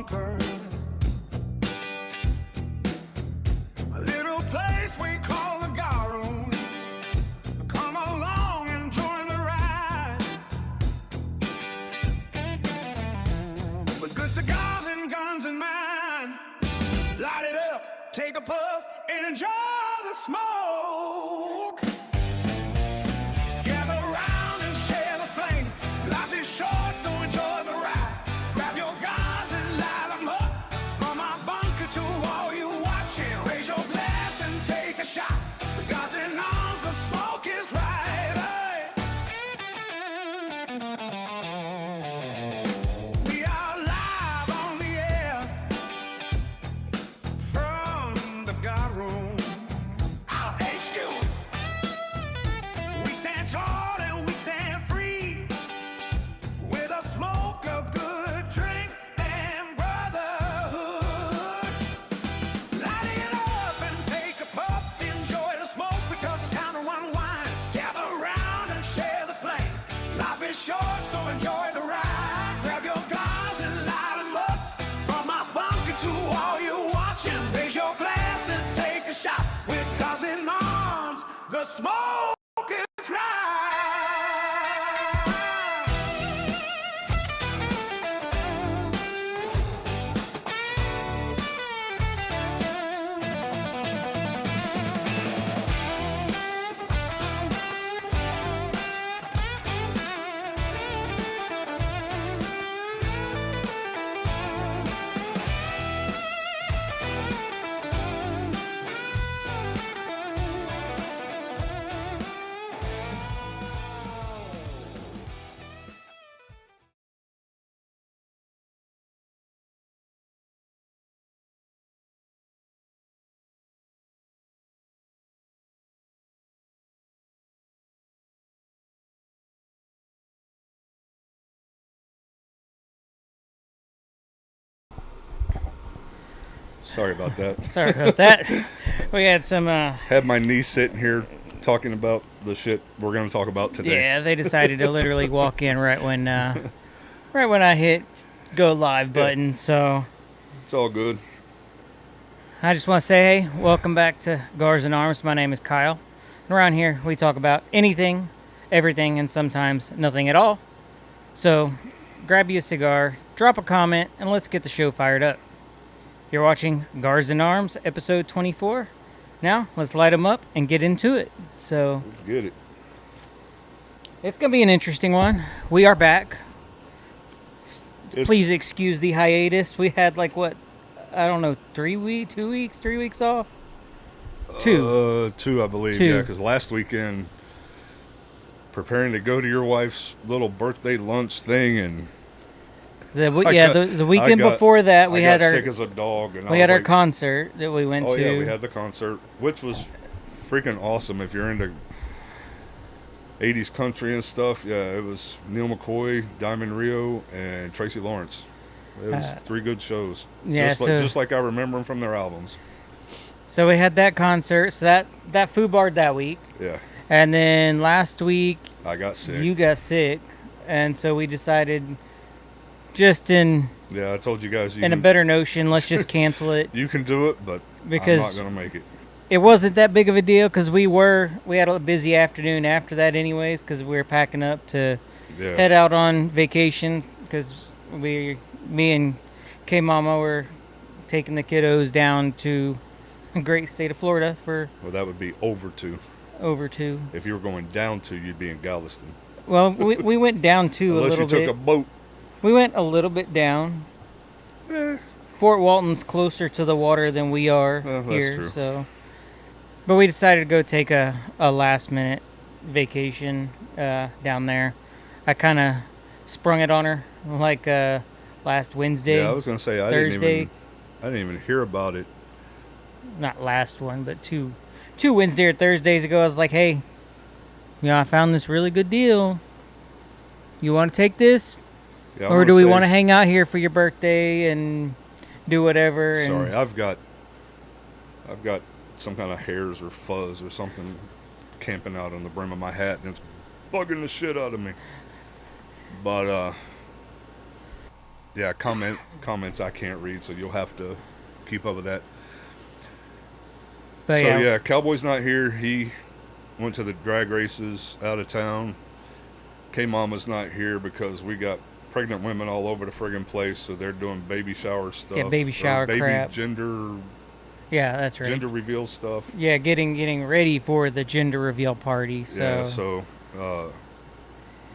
bunker. A little place we call the Gars. Come along and join the ride. With good cigars and guns in mind. Light it up, take a puff, and enjoy the smoke. Gather around and share the flame. Life is short, so enjoy the ride. Grab your guns and light them up. From our bunker to all you watching, raise your glass and take a shot. Because in arms, the smoke is right. We are live on the air from the guard room, our HQ. We stand tall and we stand free, with a smoke, a good drink, and brotherhood. Light it up and take a puff, enjoy the smoke, because it's time to unwind. Gather around and share the flame. Life is short, so enjoy the ride. Grab your guns and light them up. From our bunker to all you watching, raise your glass and take a shot. With guns in arms, the smoke is right. Sorry about that. Sorry about that. We had some, Had my niece sitting here talking about the shit we're going to talk about today. yeah, they decided to literally walk in right when I hit go live button. So It's all good. I just want to say, hey, welcome back to Gars and Arms. My name is Kyle. And around here, we talk about anything, everything, and sometimes nothing at all. So grab you a cigar, drop a comment, and let's get the show fired up. You're watching Gars and Arms, episode 24. Now, let's light them up and get into it. So Let's get it. it's going to be an interesting one. We are back. It's- Please excuse the hiatus. We had like what? I don't know, 3 weeks off? Two. Two, I believe. Two. Yeah, because last weekend, preparing to go to your wife's little birthday lunch thing, and The weekend before that, we I had got our sick as a dog, and we had our concert that we went oh to. yeah, we had the concert, which was freaking awesome. If you're into 80s country and stuff, yeah, it was Neil McCoy, Diamond Rio, and Tracy Lawrence. It was 3 good shows. yeah, just like I remember them from their albums. So we had that concert. So that foobarred that week, Yeah, and then last week I got sick. you got sick, and so we decided, just in Yeah, I told you guys. a better notion, let's just cancel it. You can do it, but Because I'm not gonna make it. It wasn't that big of a deal because we had a busy afternoon after that anyways, because we were packing up to Yeah. head out on vacation, because me and K-Mama were taking the kiddos down to the great state of Florida for Well, that would be over 2. over 2. If you were going down 2, you'd be in Galveston. Well, we went down to a Unless little you took bit. a boat. We went a little bit down. Fort Walton's closer to the water than we are Well, that's here, true. so. But we decided to go take a last minute vacation down there. I kind of sprung it on her like last Wednesday. Yeah, I was gonna say I Thursday. didn't even hear about it. Not last one, but two Wednesday or Thursdays ago. I was like, hey, I found this really good deal. You want to take this? Yeah, I Or wanna do we say- want to hang out here for your birthday and do whatever? Sorry, And I've got some kind of hairs or fuzz or something camping out on the brim of my hat, and it's bugging the shit out of me. But yeah, comments I can't read, so you'll have to keep up with that. But So yeah, yeah, Cowboy's not here. He went to the drag races out of town. K-Mama's not here because we got pregnant women all over the friggin' place, so they're doing baby shower stuff. Yeah, baby or shower baby crap. gender yeah, that's right. gender reveal stuff. Yeah, getting ready for the gender reveal party. So Yeah, so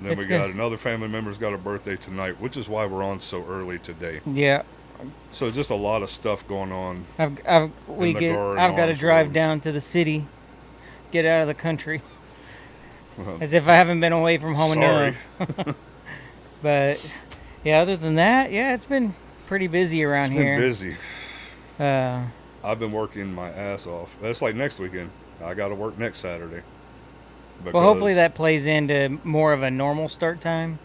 then It's we got good. another family member's got a birthday tonight, which is why we're on so early today. yeah, So just a lot of stuff going on. I've the Gar and I've got to Arms drive Road. down to the city, get out of the country, as if I haven't been away from home Sorry. enough. But yeah, other than that, yeah, it's been pretty busy around It's been here. busy. Uh, I've been working my ass off. That's like next weekend. I got to work next Saturday. well, hopefully Because- that plays into more of a normal start time.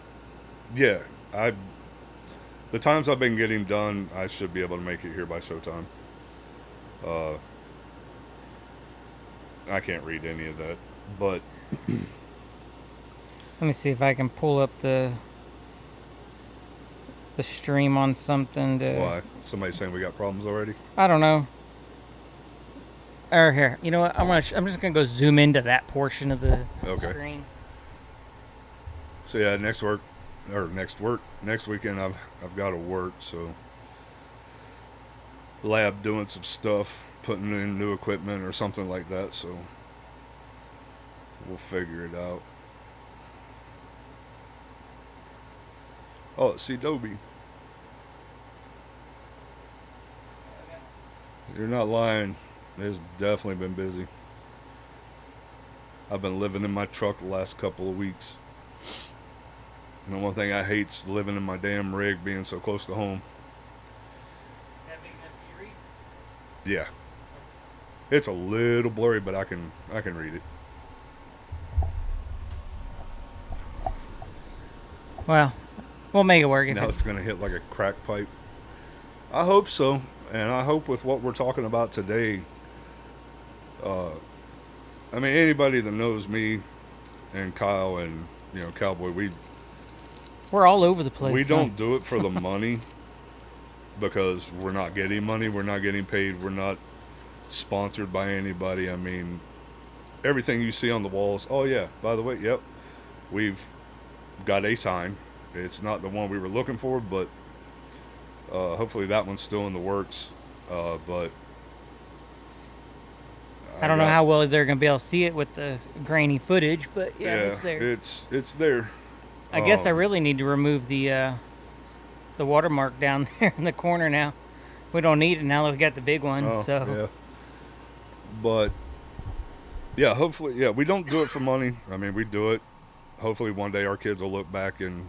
Yeah, the times I've been getting done, I should be able to make it here by showtime. I can't read any of that, but Let me see if I can pull up the stream on something to. why? Somebody saying we got problems already? I don't know. Or here, you know what? I'm just gonna go zoom into that portion of the Okay. screen. So yeah, next weekend I've got to work, so lab doing some stuff, putting in new equipment or something like that, so we'll figure it out. Oh, see Dobie. You're not lying. It's definitely been busy. I've been living in my truck the last couple of weeks. And the one thing I hate's living in my damn rig being so close to home. Yeah. It's a little blurry, but I can read it. Well, we'll make it work. If Now it's gonna hit like a crack pipe. I hope so, and I hope with what we're talking about today. I mean, anybody that knows me and Kyle and Cowboy, we're all over the place. we so- don't do it for the money because we're not getting money, we're not getting paid, we're not sponsored by anybody. I mean, everything you see on the walls. Oh yeah, by the way, yep, we've got a sign. It's not the one we were looking for, but hopefully that one's still in the works. But I don't know how well they're gonna be able to see it with the grainy footage, but yeah, it's there. It's there. I guess I really need to remove the watermark down there in the corner now. We don't need it now that we got the big one. Oh, so yeah. But yeah, hopefully, yeah, we don't do it for money. I mean, we do it. Hopefully, one day our kids will look back and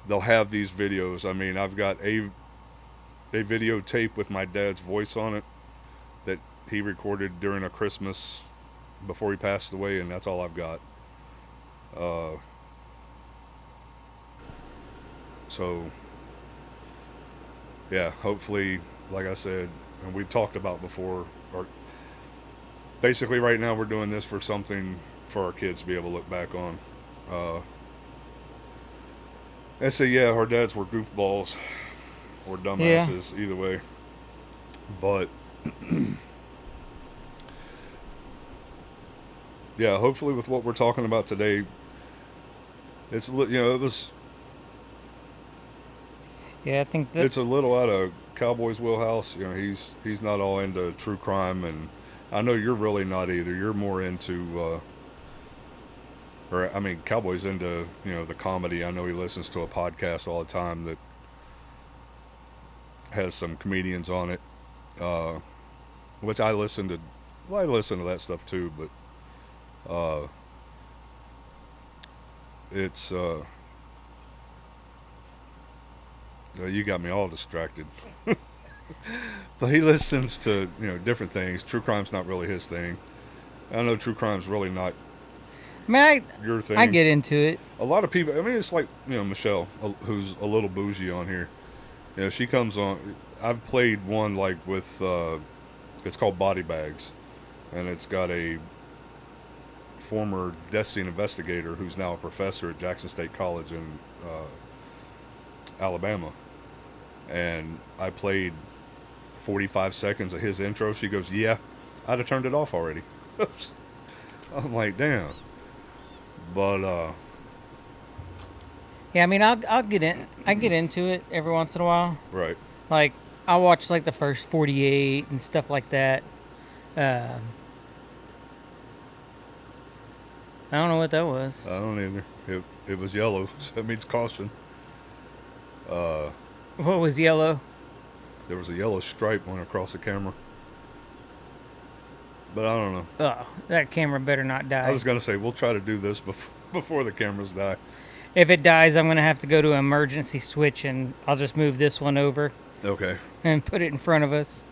they'll have these videos. I mean, I've got a videotape with my dad's voice on it that he recorded during a Christmas before he passed away, and that's all I've got. So yeah, hopefully, like I said, and we've talked about before, or basically right now we're doing this for something for our kids to be able to look back on. And say, yeah, our dads were goofballs or dumbasses, either way. But yeah, hopefully with what we're talking about today, it's it was yeah, I think that it's a little out of Cowboy's wheelhouse. He's not all into true crime, and I know you're really not either. You're more into Cowboy's into the comedy. I know he listens to a podcast all the time that has some comedians on it, which I listen to. Well, I listen to that stuff too, but it's you got me all distracted. But he listens to different things. True crime's not really his thing. I know true crime's really not I mean, your thing. I get into it. A lot of people. I mean, it's like Michelle, who's a little bougie on here. She comes on. I've played one like with. It's called Body Bags, and it's got a former death scene investigator who's now a professor at Jackson State College in Alabama, and I played 45 seconds of his intro. She goes, "Yeah, I'd have turned it off already." I'm like, damn. But Yeah, I mean, I'll get in. I get into it every once in a while. right. Like I'll watch like the first 48 and stuff like that. I don't know what that was. I don't either. It was yellow, so that means caution. What was yellow? There was a yellow stripe going across the camera. But I don't know. Oh, that camera better not die. I was gonna say we'll try to do this before the cameras die. If it dies, I'm gonna have to go to an emergency switch, and I'll just move this one over Okay. and put it in front of us.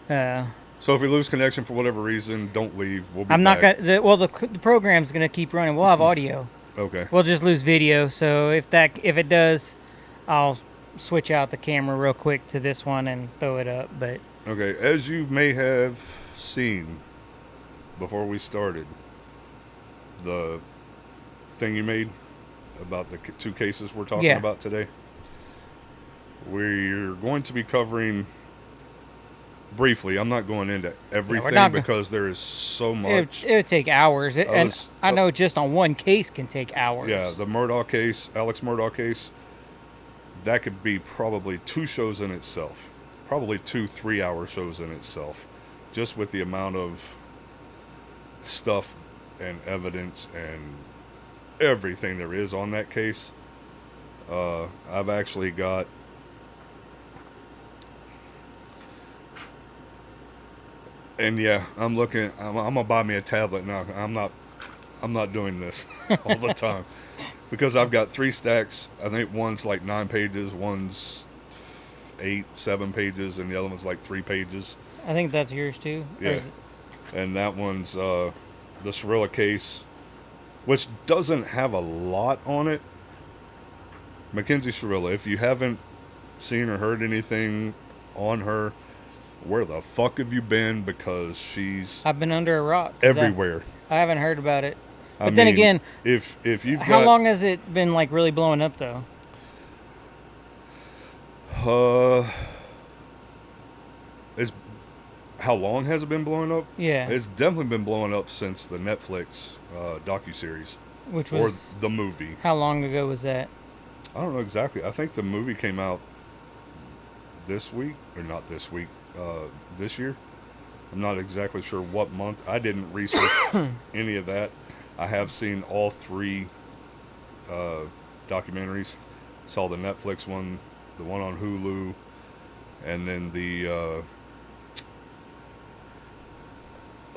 So if we lose connection for whatever reason, don't leave. We'll be I'm not back. gonna. The program's gonna keep running. We'll have audio. Okay. We'll just lose video. So if it does, I'll switch out the camera real quick to this one and throw it up. But Okay. As you may have seen before we started, the thing you made about the two cases we're talking Yeah. about today, we're going to be covering briefly. I'm not going into everything not because there is so much. it would take hours. And was- I know just on one case can take hours. Yeah, the Murdough case, Alex Murdough case, that could be probably 2 shows in itself. Probably 2 3-hour shows in itself. Just with the amount of stuff and evidence and everything there is on that case. I've actually got and yeah, I'm gonna buy me a tablet now. I'm not doing this all the time because I've got 3 stacks. I think one's like 9 pages, one's 8, 7 pages, and the other one's like 3 pages. I think that's yours too. Or Yeah. is it- And that one's the Shirilla case, which doesn't have a lot on it. Mackenzie Shirilla, if you haven't seen or heard anything on her, where the fuck have you been? Because she's I've been under a rock. 'Cause everywhere. I haven't heard about it. I But then mean, again, if you've how got, long has it been like really blowing up though? It's how long has it been blowing up? Yeah. It's definitely been blowing up since the Netflix docuseries Which or was the movie. how long ago was that? I don't know exactly. I think the movie came out this week, or not this week, this year. I'm not exactly sure what month. I didn't research any of that. I have seen all 3 documentaries. Saw the Netflix one, the one on Hulu, and then the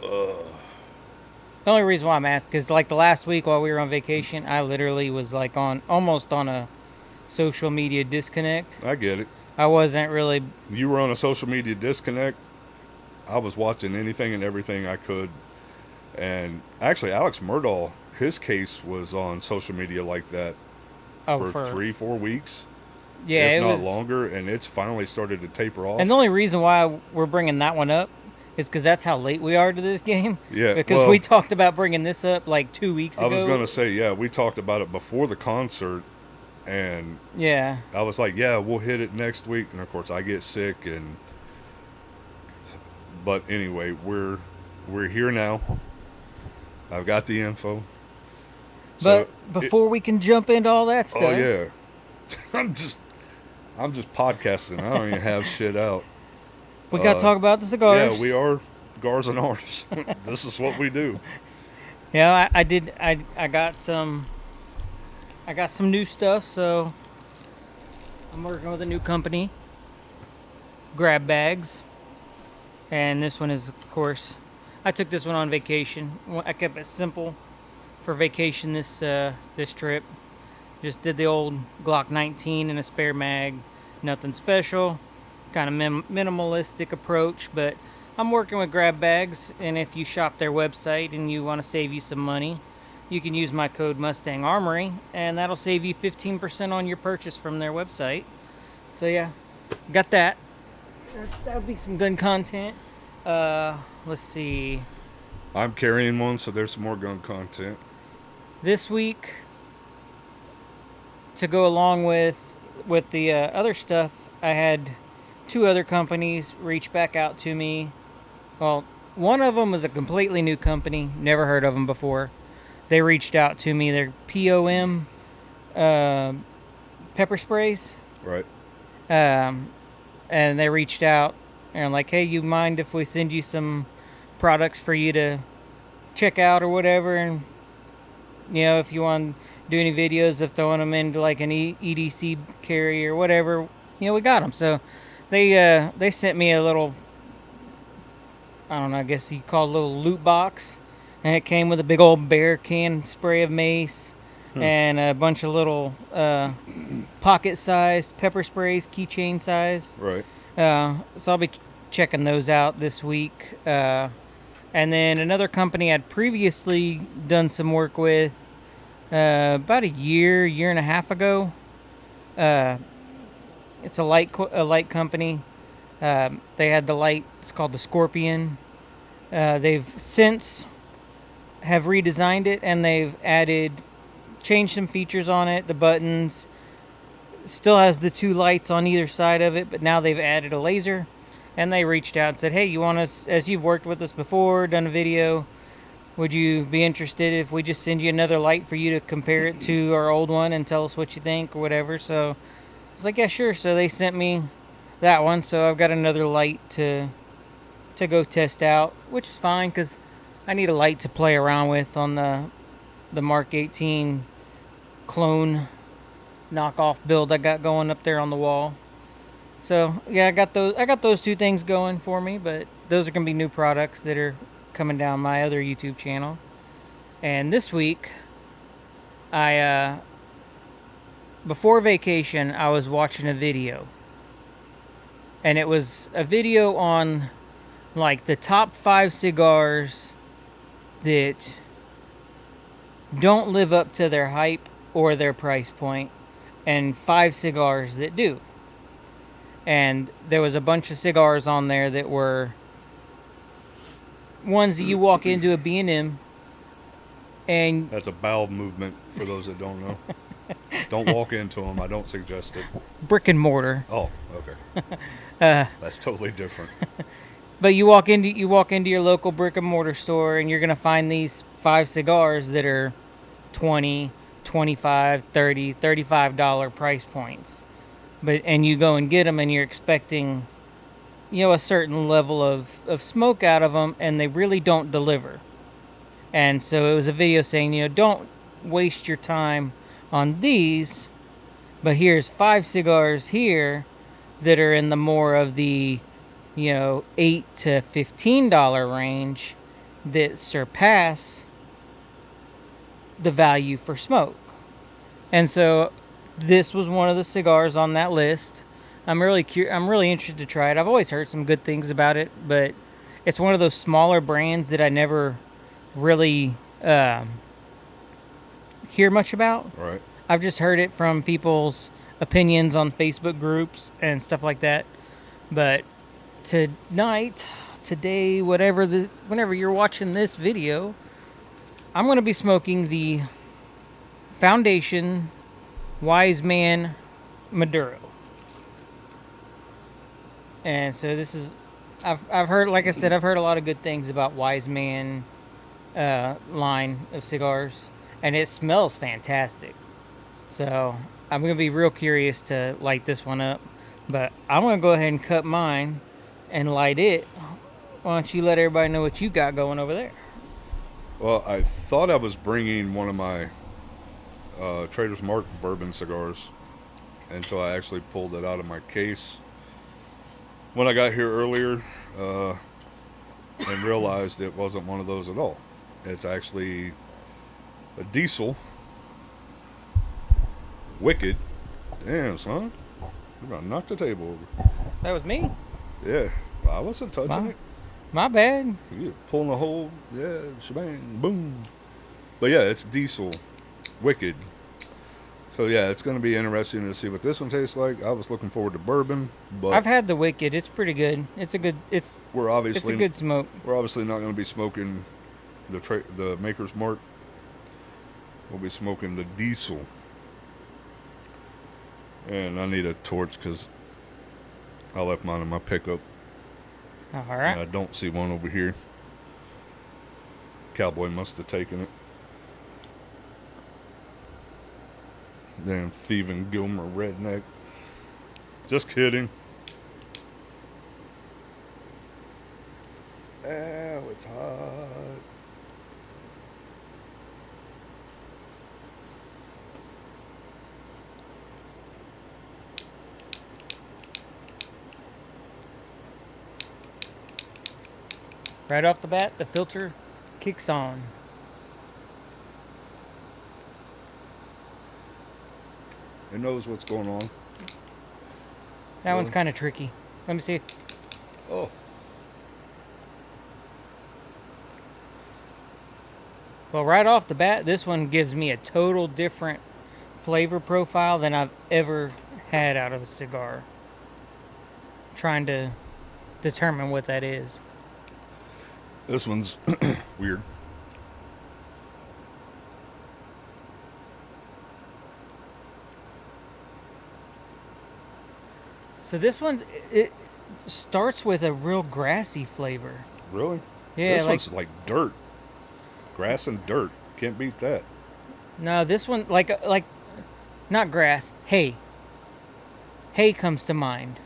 The only reason why I'm asking is like the last week while we were on vacation, I literally was like almost on a social media disconnect. I get it. I wasn't really. You were on a social media disconnect. I was watching anything and everything I could. And actually, Alex Murdough, his case was on social media like that Oh, for 3-4 weeks, yeah, if it not was longer, and it's finally started to taper off. And the only reason why we're bringing that one up is because that's how late we are to this game. Yeah, Because well, we talked about bringing this up like 2 weeks ago. I was going to say, yeah, we talked about it before the concert, and Yeah. I was like, yeah, we'll hit it next week. And of course, I get sick, but anyway, we're here now. I've got the info. But So before we can jump into all that stuff, oh yeah, I'm just podcasting. I don't even have shit out. we got to talk about the cigars. Yeah, we are Gars and Arms. This is what we do. Yeah, I got some new stuff, so I'm working with a new company, Grab Bags. And this one is, of course, I took this one on vacation. I kept it simple for vacation this trip. Just did the old Glock 19 and a spare mag. Nothing special. Kind of minimalistic approach, but I'm working with Grab Bags, and if you shop their website and you want to save you some money, you can use my code Mustang Armory, and that'll save you 15% on your purchase from their website. So yeah, got that. That would be some gun content. Let's see. I'm carrying one, so there's some more gun content. This week, to go along with with the other stuff, I had 2 other companies reach back out to me. Well, one of them was a completely new company, never heard of them before. They reached out to me. They're POM pepper sprays. Right. And they reached out and like, hey, you mind if we send you some products for you to check out or whatever? And, if you want to do any videos of throwing them into like an EDC carry or whatever, we got them. So they sent me a little, I don't know, I guess you call it a little loot box. And it came with a big old bear can spray of mace and a bunch of little pocket-sized pepper sprays, keychain sized. Right. So I'll be checking those out this week. And then another company I'd previously done some work with about a year and a half ago. It's a light company. They had the light. It's called the Scorpion. They've since have redesigned it and they've changed some features on it. The buttons still has the 2 lights on either side of it, but now they've added a laser. And they reached out and said, hey, you want us, as you've worked with us before, done a video, would you be interested if we just send you another light for you to compare it to our old one and tell us what you think or whatever? So I was like, yeah, sure. So they sent me that one. So I've got another light to go test out, which is fine because I need a light to play around with on the Mark 18 clone knockoff build I got going up there on the wall. So yeah, I got those 2 things going for me, but those are gonna be new products that are coming down my other YouTube channel. And this week, I before vacation, I was watching a video, and it was a video on like the top 5 cigars that don't live up to their hype or their price point, and 5 cigars that do. And there was a bunch of cigars on there that were ones that you walk into a B&M and That's a bowel movement for those that don't know. Don't walk into them. I don't suggest it. brick and mortar. Oh, okay. That's totally different. But you walk into your local brick and mortar store and you're going to find these 5 cigars that are $20, $25, $30, $35 price points. And you go and get them and you're expecting, a certain level of smoke out of them, and they really don't deliver. And so it was a video saying, don't waste your time on these, but here's 5 cigars here that are in the more of the, $8 to $15 range that surpass the value for smoke. And so this was one of the cigars on that list. I'm really interested to try it. I've always heard some good things about it, but it's one of those smaller brands that I never really hear much about. Right. I've just heard it from people's opinions on Facebook groups and stuff like that. But today, whenever you're watching this video, I'm going to be smoking the Foundation Wise Man Maduro. And so this is, I've heard, like I said, I've heard a lot of good things about Wise Man line of cigars, and it smells fantastic. So I'm going to be real curious to light this one up, but I'm going to go ahead and cut mine and light it. Why don't you let everybody know what you got going over there? Well, I thought I was bringing one of my Trader's Mark bourbon cigars until I actually pulled it out of my case when I got here earlier and realized it wasn't one of those at all. It's actually a Diesel Wicked. Damn, son. You're going to knock the table over. That was me. Yeah, I wasn't touching it. My bad. You pulling the whole, shebang, boom. But yeah, it's Diesel Wicked. So yeah, it's going to be interesting to see what this one tastes like. I was looking forward to bourbon, but I've had the Wicked. It's pretty good. It's a good smoke. We're obviously not going to be smoking the Maker's Mark. We'll be smoking the Diesel. And I need a torch because I left mine in my pickup. All And I right. don't see one over here. Cowboy must have taken it. Damn thieving Gilmer redneck. Just kidding. Ow, it's hot. Right off the bat, the filter kicks on. It knows what's going on. That one's Really? kind of tricky. Let me see. Oh, Well, right off the bat, this one gives me a total different flavor profile than I've ever had out of a cigar. Trying to determine what that is. this one's weird. So this one's it starts with a real grassy flavor. Really? Yeah, This like one's like dirt. Grass and dirt. Can't beat that. no, this one like not grass, hay. Hay comes to mind.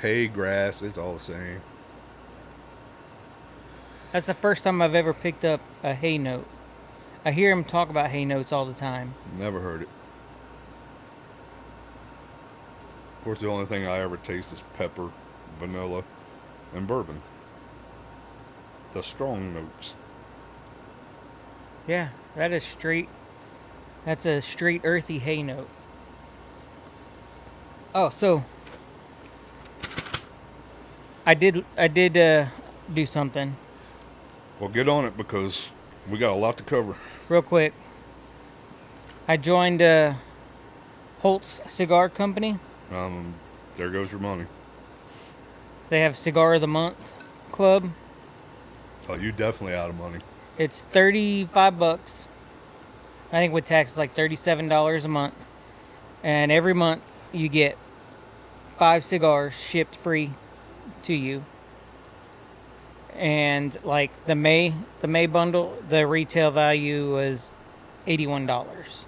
Hay, grass, it's all the same. That's the first time I've ever picked up a hay note. I hear him talk about hay notes all the time. Never heard it. Of course, the only thing I ever taste is pepper, vanilla, and bourbon. The strong notes. Yeah, that is straight. That's a straight earthy hay note. Oh, so I did do something Well, get on it because we got a lot to cover. real quick. I joined Holt's Cigar Company. There goes your money. They have Cigar of the Month Club. Oh, you definitely out of money. It's $35. I think with tax it's like $37 a month. And every month you get 5 cigars shipped free to you. And like the May bundle, the retail value was $81.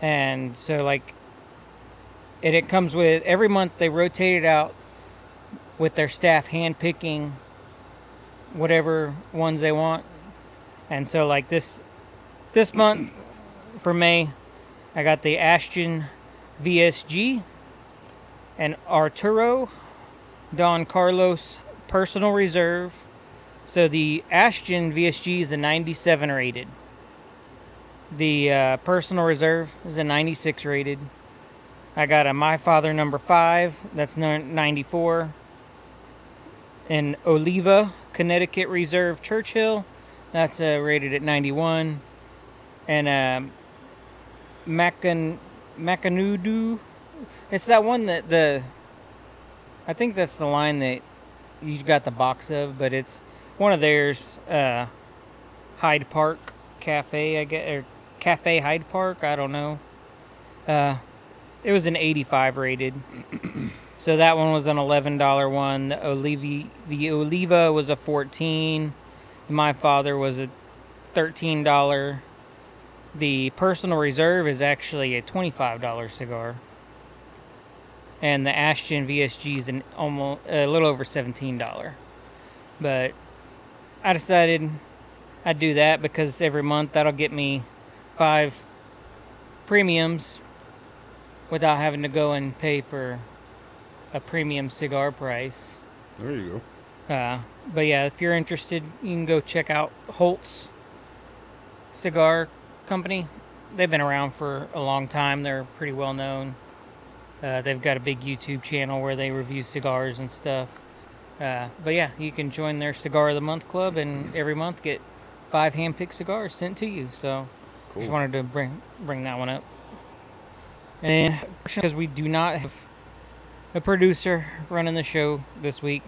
And so like it comes with every month they rotate it out with their staff hand picking whatever ones they want. And so like this month for May, I got the Ashton VSG and Arturo Don Carlos Personal Reserve. So the Ashton VSG is a 97 rated. The Personal Reserve is a 96 rated. I got a My Father number 5, that's 94. An Oliva Connecticut Reserve Churchill, that's rated at 91. And a Macanudo, it's that one that I think that's the line that you got the box of, but it's one of theirs, Hyde Park Cafe, I guess, or Cafe Hyde Park, I don't know. It was an 85 rated. So that one was an $11 one. The Oliva was a 14. My Father was a $13. The Personal Reserve is actually a $25 cigar. And the Ashton VSG is almost a little over $17. But I decided I'd do that because every month that'll get me 5 premiums without having to go and pay for a premium cigar price. There you But yeah, if you're interested, you can go check out Holt's Cigar Company. They've been around for a long time. They're pretty well known. They've got a big YouTube channel where they review cigars and stuff. But yeah, you can join their Cigar of the Month club and every month get 5 hand-picked cigars sent to you. So Cool. just wanted to bring that one up. And because we do not have a producer running the show this week,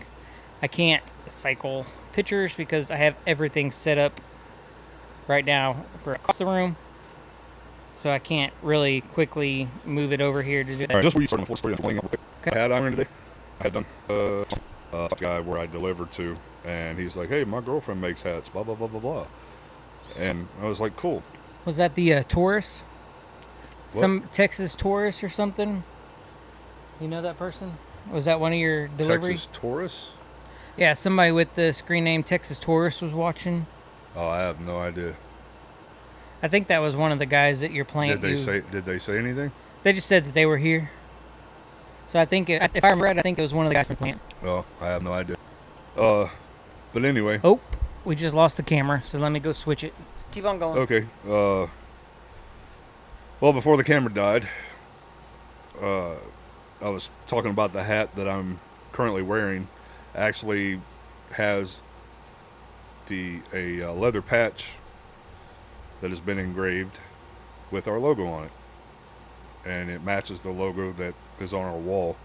I can't cycle pictures because I have everything set up right now for across the room. so I can't really quickly move it over here to do All that. right, just where you started on the full story, I'm pulling up real quick. Okay. I had iron today. I had done a guy where I delivered to, and he's like, "Hey, my girlfriend makes hats, blah blah blah blah blah," and I was like, "Cool." Was that the Taurus? What? Some Texas Taurus or something? You know that person? Was that one of your deliveries? Texas Taurus? Yeah, somebody with the screen name Texas Taurus was watching. Oh, I have no idea. I think that was one of the guys at your plant. Did they say anything? They just said that they were here. So I think, if I remember right, I think it was one of the guys from the plant. Oh, I have no idea. But anyway. Oh, we just lost the camera, so let me go switch it. Keep on going. Okay. Well, before the camera died, I was talking about the hat that I'm currently wearing. Actually has a leather patch that has been engraved with our logo on it, and it matches the logo that is on our wall.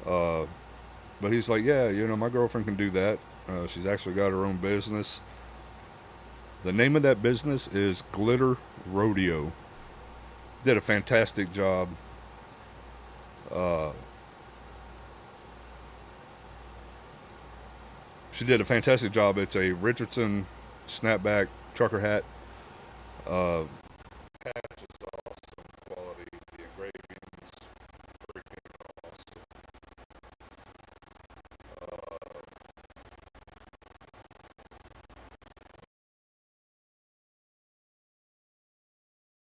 But he's like, yeah, my girlfriend can do that. She's actually got her own business. The name of that business is Glitter Rodeo. Did a fantastic job. She did a fantastic job. It's a Richardson snapback trucker hat. Patch is awesome quality. The engravings freaking awesome.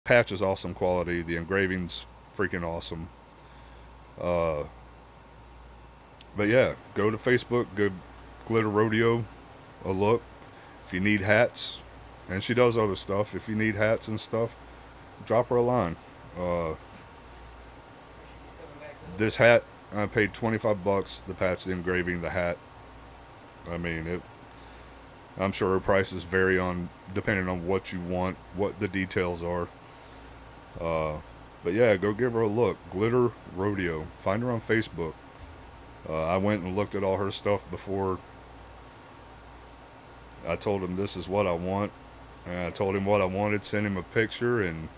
Patch is awesome quality. The engravings freaking awesome. But yeah, go to Facebook, go Glitter Rodeo a look. If you need hats, and she does other stuff. If you need hats and stuff, drop her a line. This hat, I paid $25. The patch, the engraving, the hat. I mean, I'm sure her prices vary depending on what you want, what the details are. But yeah, go give her a look. Glitter Rodeo. Find her on Facebook. I went and looked at all her stuff before I told him this is what I want. And I told him what I wanted, sent him a picture, and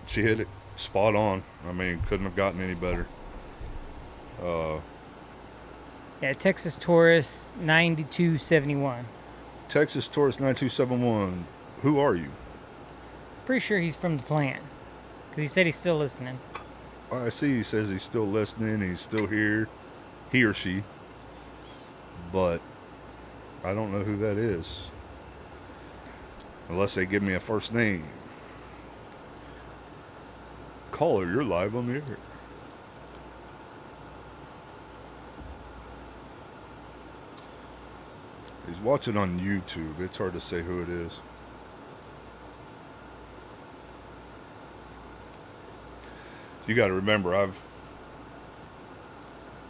she hit it spot on. I mean, couldn't have gotten any better. Yeah, Texas Taurus 9271. Texas Taurus 9271. Who are you? Pretty sure he's from the plant, because he said he's still listening. I see he says he's still listening, he's still here, he or she, but I don't know who that is, unless they give me a first name. Caller, you're live on the air. He's watching on YouTube. It's hard to say who it is. You got to remember, I've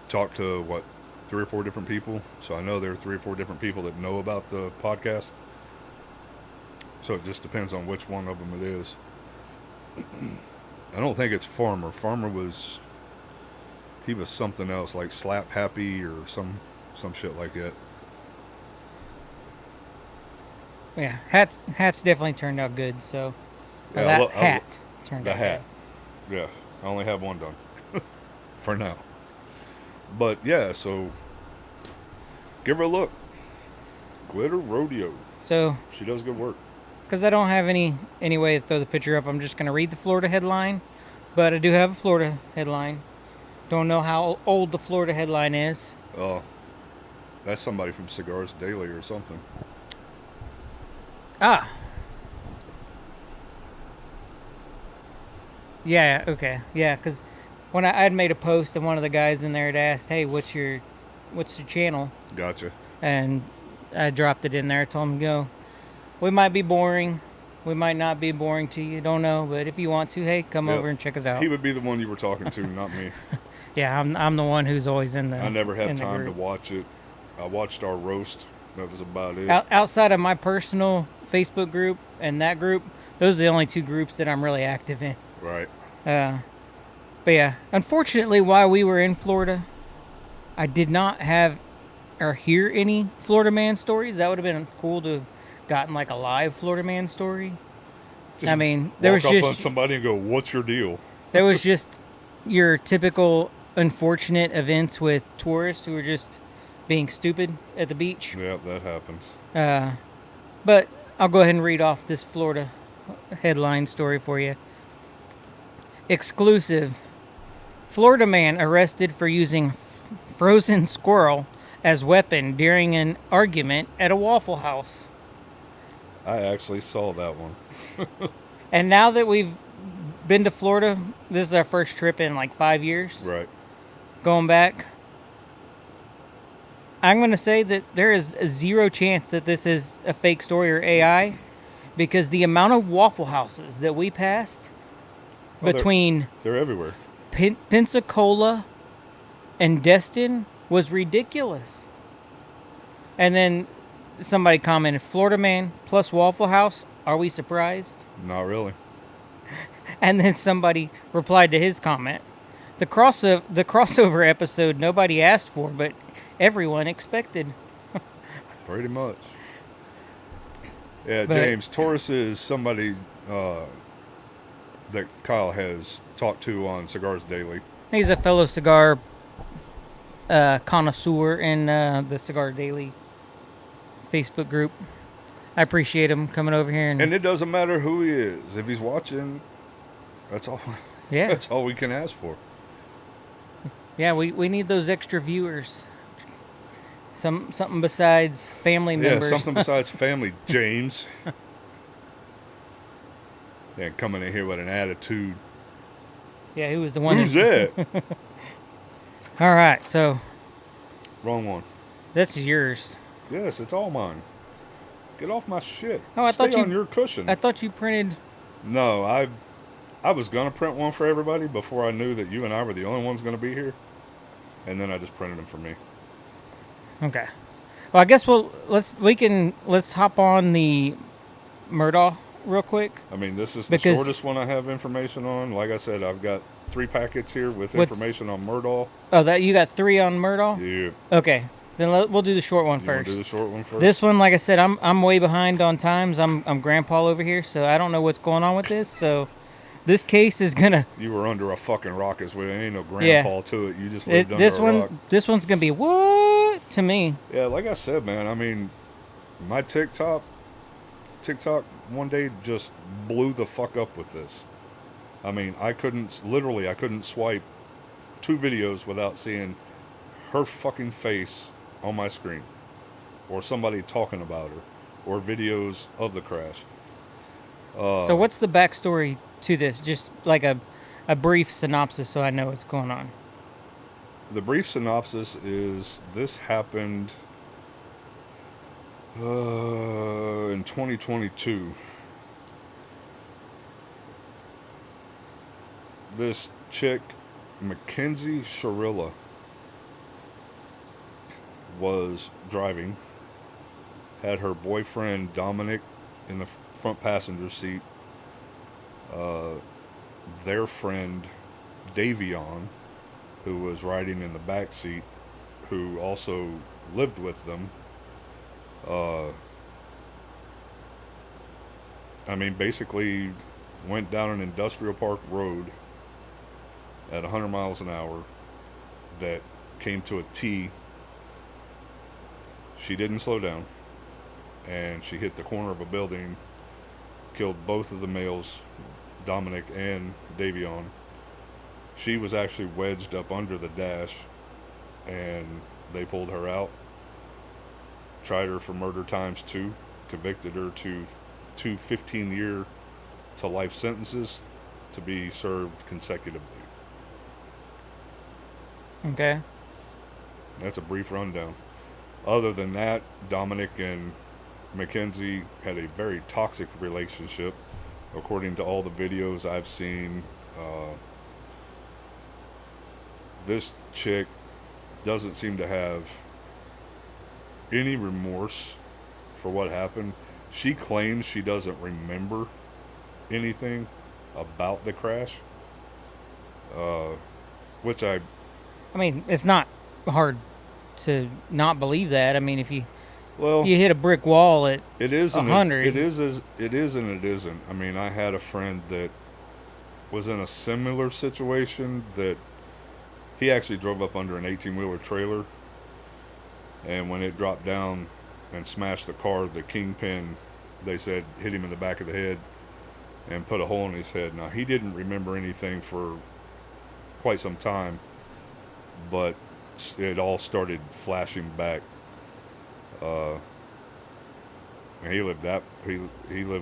talked to, 3 or 4 different people. So I know there are 3 or 4 different people that know about the podcast. So it just depends on which one of them it is. I don't think it's Farmer. Farmer was something else, like Slap Happy or some shit like that. Yeah, hats definitely turned out good. So Yeah, that hat turned The out hat. Yeah, I only have one done for now. But yeah, so give her a look. Glitter Rodeo. So She does good work. because I don't have any way to throw the picture up, I'm just going to read the Florida headline. But I do have a Florida headline. Don't know how old the Florida headline is. Oh, that's somebody from Cigars Daily or something. Ah. Yeah, okay. Yeah, because when I had made a post and one of the guys in there had asked, hey, what's your channel? Gotcha. And I dropped it in there. I told him, go. We might be boring. We might not be boring to you. Don't know. But if you want to, hey, come Yep. over and check us out. He would be the one you were talking to, not me. Yeah, I'm the one who's always in the I never had in the time to group. watch it. I watched our roast. That was about it. Outside of my personal Facebook group and that group, those are the only 2 groups that I'm really active in. Right. But yeah, unfortunately, while we were in Florida, I did not have or hear any Florida man stories. That would have been cool to have gotten like a live Florida man story. Just I mean, there was walk up on just somebody and go, "What's your deal?" there was just your typical unfortunate events with tourists who are just being stupid at the beach. Yeah, that happens. But I'll go ahead and read off this Florida headline story for you. Exclusive. Florida man arrested for using frozen squirrel as weapon during an argument at a Waffle House. I actually saw that one. And now that we've been to Florida, this is our first trip in like 5 years. Right. Going back, I'm going to say that there is a zero chance that this is a fake story or AI, because the amount of Waffle Houses that we passed between They're everywhere. Pensacola and Destin was ridiculous. And then somebody commented, Florida man plus Waffle House, are we surprised? Not really. And then somebody replied to his comment, the crossover episode nobody asked for, but everyone expected. Pretty much. Yeah, But- James, Taurus is somebody that Kyle has talked to on Cigars Daily. He's a fellow cigar connoisseur in the Cigar Daily Facebook group. I appreciate him coming over here and And it doesn't matter who he is. If he's watching, that's all. yeah, That's all we can ask for. yeah. We need those extra viewers. Something besides family members. Yeah, something besides family, James. And coming in here with an attitude. Yeah, who was the one? Who's that? All right, so Wrong one. that's yours. Yes, it's all mine. Get off my shit. Oh, I Stay thought you- on your cushion. I thought you printed. No, I was gonna print one for everybody before I knew that you and I were the only ones gonna be here, and then I just printed them for me. Okay. Well, I guess let's hop on the Murdough real quick. I mean, this is the Because- shortest one I have information on. Like I said, I've got 3 packets here with What's- information on Murdough. Oh, that you got 3 on Murdough? Yeah. Okay. Then we'll do the short one You want first. to do the short one first? This one, like I said, I'm way behind on times. I'm grandpa over here, so I don't know what's going on with this. So this case is gonna You were under a fucking rock as well. There ain't no grandpa to it. You just lived this under a rock. one this one's gonna be what to me. Yeah, like I said, man, I mean, my TikTok one day just blew the fuck up with this. I mean, I couldn't swipe 2 videos without seeing her fucking face on my screen, or somebody talking about her, or videos of the crash. So what's the backstory to this? Just like a brief synopsis, so I know what's going on. The brief synopsis is this happened in 2022. This chick, Mackenzie Shirilla, was driving, had her boyfriend Dominic in the front passenger seat, their friend Davion, who was riding in the back seat, who also lived with them. I mean, basically went down an industrial park road at 100 miles an hour that came to a T. She didn't slow down, and she hit the corner of a building, killed both of the males, Dominic and Davion. She was actually wedged up under the dash, and they pulled her out, tried her for murder ×2, convicted her to 2 15-year to life sentences to be served consecutively. Okay. That's a brief rundown. Other than that, Dominic and Mackenzie had a very toxic relationship. According to all the videos I've seen, this chick doesn't seem to have any remorse for what happened. She claims she doesn't remember anything about the crash, which I mean, it's not hard to not believe that. I mean, if you Well, you hit a brick wall at it is and 100. it is and it isn't. I mean, I had a friend that was in a similar situation that he actually drove up under an 18-wheeler trailer, and when it dropped down and smashed the car, the kingpin, they said, hit him in the back of the head and put a hole in his head. Now, he didn't remember anything for quite some time, but it all started flashing back. And he lived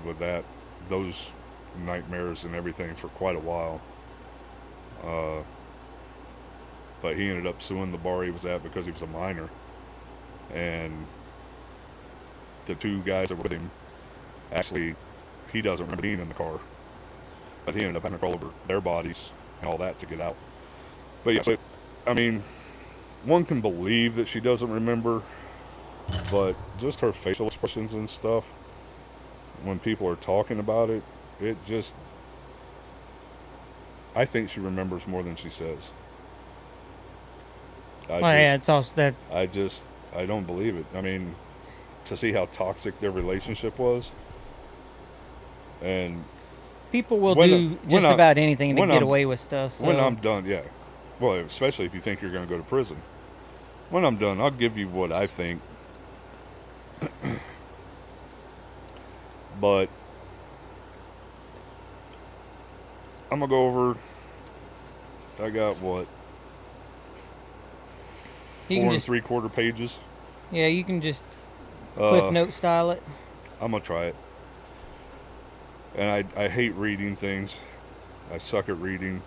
with those nightmares and everything for quite a while. But he ended up suing the bar he was at because he was a minor, and the two guys that were with him, actually, he doesn't remember being in the car, but he ended up having to crawl over their bodies and all that to get out. But yeah, I mean, one can believe that she doesn't remember, but just her facial expressions and stuff, when people are talking about it, I think she remembers more than she says. It's also that. I don't believe it. I mean, to see how toxic their relationship was, and People will do just about anything to get away with stuff. So. when I'm done, yeah. Well, especially if you think you're going to go to prison. When I'm done, I'll give you what I think. But I'm going to go over. I got what? You 4 3/4 pages. Yeah, you can just Cliff Note style it. I'm going to try it. And I hate reading things. I suck at reading.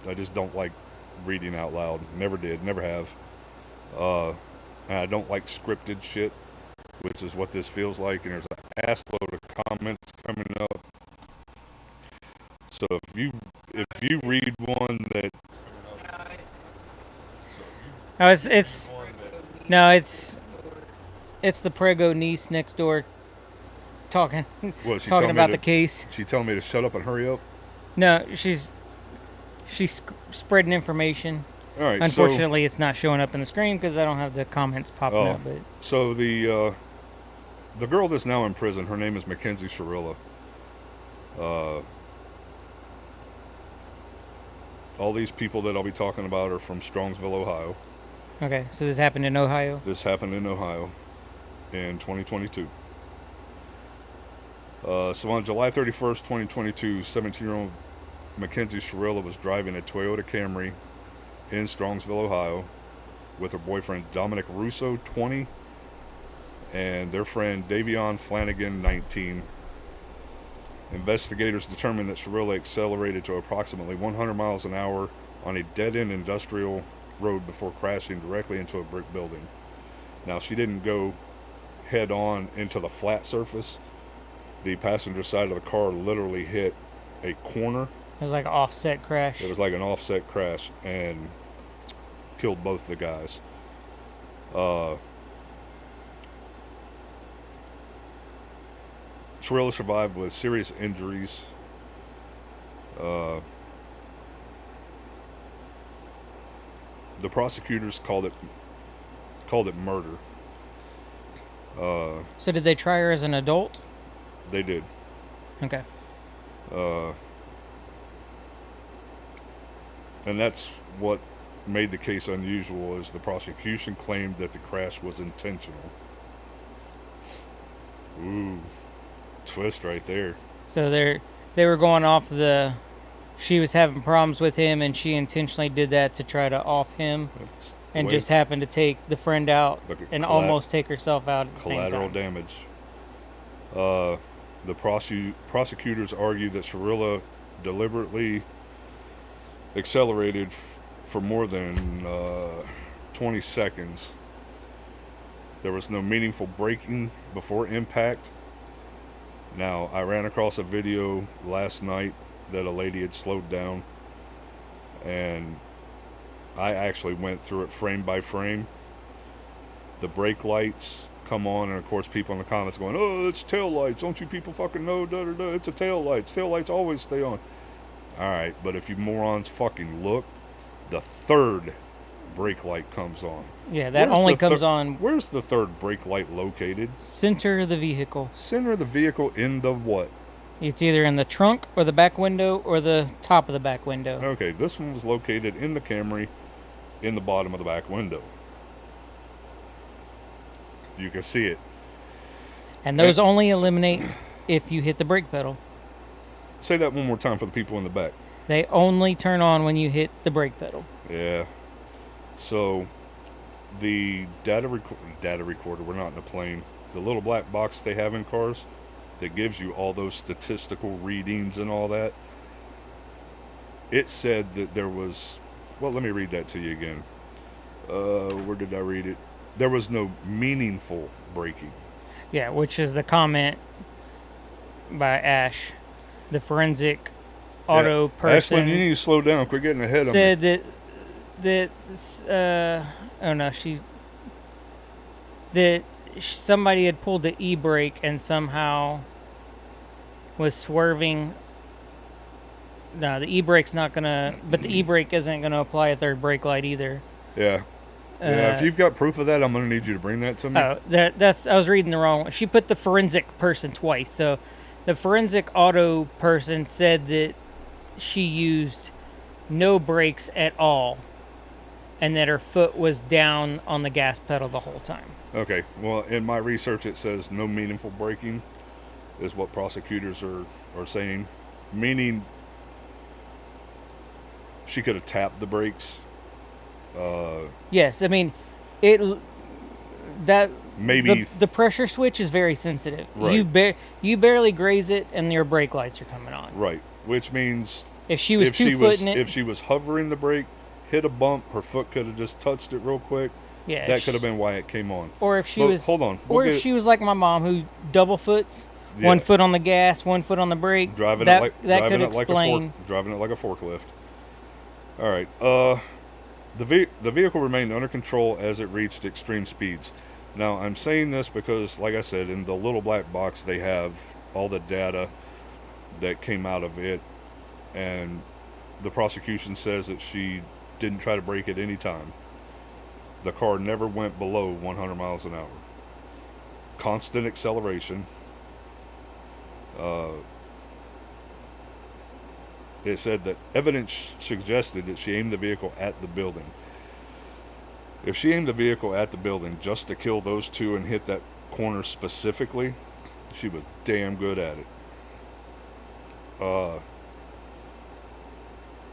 I just don't like reading out loud. Never did. Never have. And I don't like scripted shit, which is what this feels like. And there's an ass load of comments coming up. So if you read one that... Oh, it's the Prego niece next door talking about the case. She telling me to shut up and hurry up? No, she's spreading information. All right. Unfortunately, it's not showing up in the screen because I don't have the comments popping up. But so the girl that's now in prison, her name is Mackenzie Shirilla. All these people that I'll be talking about are from Strongsville, Ohio. Okay, so this happened in Ohio? This happened in Ohio in 2022. So on July 31st, 2022, 17-year-old Mackenzie Shirilla was driving a Toyota Camry in Strongsville, Ohio, with her boyfriend Dominic Russo, 20, and their friend Davion Flanagan, 19. Investigators determined that Shirilla accelerated to approximately 100 miles an hour on a dead-end industrial road before crashing directly into a brick building. Now, she didn't go head-on into the flat surface. The passenger side of the car literally hit a corner. It was like an offset crash. It was like an offset crash and killed both the guys. Shirilla survived with serious injuries. The prosecutors called it murder. So did they try her as an adult? They did. Okay. And that's what made the case unusual, is the prosecution claimed that the crash was intentional. Ooh, twist right there. So they were going off she was having problems with him and she intentionally did that to try to off him and just happened to take the friend out and almost take herself out at the same time. Collateral damage. The prosecutors argued that Shirilla deliberately accelerated for more than 20 seconds. There was no meaningful braking before impact. Now, I ran across a video last night that a lady had slowed down, and I actually went through it frame by frame. The brake lights come on, and of course people in the comments going, "Oh, it's tail lights. Don't you people fucking know? Da, da, da. It's a tail lights. Tail lights always stay on." All right, but if you morons fucking look, the third brake light comes on. Yeah, that Where's only the comes on Where's the third brake light located? center of the vehicle. Center of the vehicle in the what? It's either in the trunk or the back window or the top of the back window. Okay, this one was located in the Camry in the bottom of the back window. You can see it. And those only eliminate if you hit the brake pedal. Say that one more time for the people in the back. They only turn on when you hit the brake pedal. Yeah. So, the data recorder, we're not in a plane. The little black box they have in cars that gives you all those statistical readings and all that. It said that there was, well, let me read that to you again. Where did I read it? There was no meaningful braking. Yeah, which is the comment by Ash, the forensic auto person. Ashley, you need to slow down. Quit getting ahead of me. Said that somebody had pulled the e-brake and somehow was swerving. No, the e-brake's not gonna, but the e-brake isn't gonna apply a third brake light either. Yeah. Yeah, if you've got proof of that, I'm going to need you to bring that to me. Oh, that's I was reading the wrong one. She put the forensic person twice. So the forensic auto person said that she used no brakes at all and that her foot was down on the gas pedal the whole time. Okay, well, in my research, it says no meaningful braking is what prosecutors are saying, meaning she could have tapped the brakes. Yes, I mean, maybe the pressure switch is very sensitive. Right. You barely graze it, and your brake lights are coming on. Right, which means if she was 2 footing it, if she was hovering the brake, hit a bump, her foot could have just touched it real quick. yeah, That could have been why it came on. Or if she But was, hold on, or if she was like my mom, who double foots, one foot on the gas, 1 foot on the brake. Driving that it could explain. driving it like a forklift. All right. The vehicle remained under control as it reached extreme speeds. Now, I'm saying this because, like I said, in the little black box, they have all the data that came out of it, and the prosecution says that she didn't try to brake at any time. The car never went below 100 miles an hour. Constant acceleration. It said that evidence suggested that she aimed the vehicle at the building. If she aimed the vehicle at the building just to kill those two and hit that corner specifically, she was damn good at it.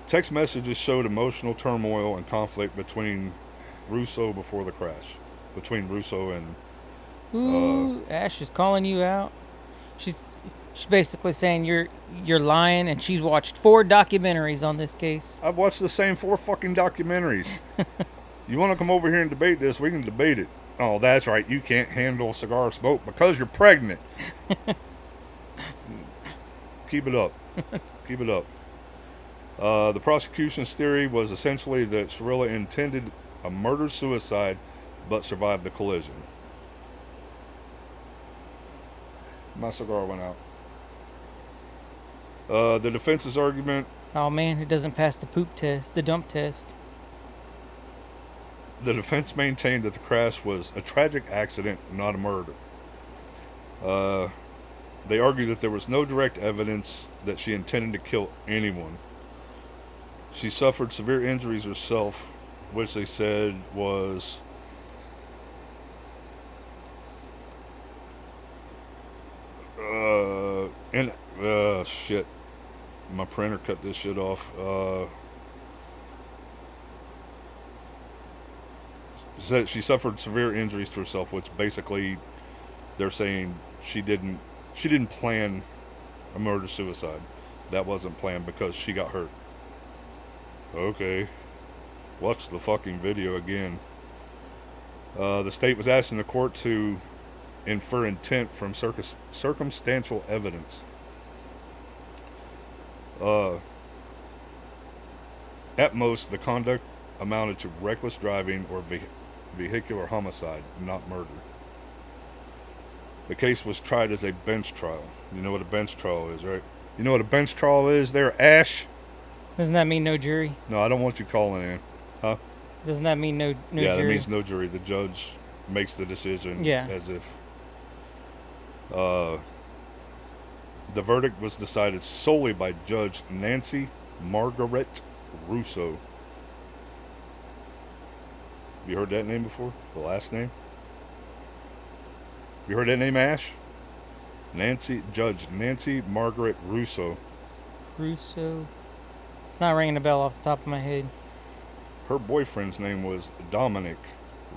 Text messages showed emotional turmoil and conflict between Russo before the crash. Between Russo and... Ooh, Ash is calling you out. She's basically saying you're lying, and she's watched 4 documentaries on this case. I've watched the same 4 fucking documentaries. You want to come over here and debate this, we can debate it. Oh, that's right, you can't handle cigar smoke because you're pregnant. Keep it up. Keep it up. The prosecution's theory was essentially that Shirilla intended a murder-suicide but survived the collision. My cigar went out. The defense's argument... Oh man, it doesn't pass the dump test. The defense maintained that the crash was a tragic accident, not a murder. They argued that there was no direct evidence that she intended to kill anyone. She suffered severe injuries herself, which they said was... shit. My printer cut this shit off. Said she suffered severe injuries to herself, which basically they're saying she didn't plan a murder-suicide. That wasn't planned because she got hurt. Okay. Watch the fucking video again. The state was asking the court to infer intent from circumstantial evidence. At most, the conduct amounted to reckless driving or vehicular homicide, not murder. The case was tried as a bench trial. You know what a bench trial is, right? You know what a bench trial is there, Ash? Doesn't that mean no jury? No, I don't want you calling in. Huh? Doesn't that mean no yeah, jury? that means no jury. The judge makes the decision Yeah. as if the verdict was decided solely by Judge Nancy Margaret Russo. You heard that name before? The last name? You heard that name, Ash? Judge Nancy Margaret Russo. Russo. It's not ringing a bell off the top of my head. Her boyfriend's name was Dominic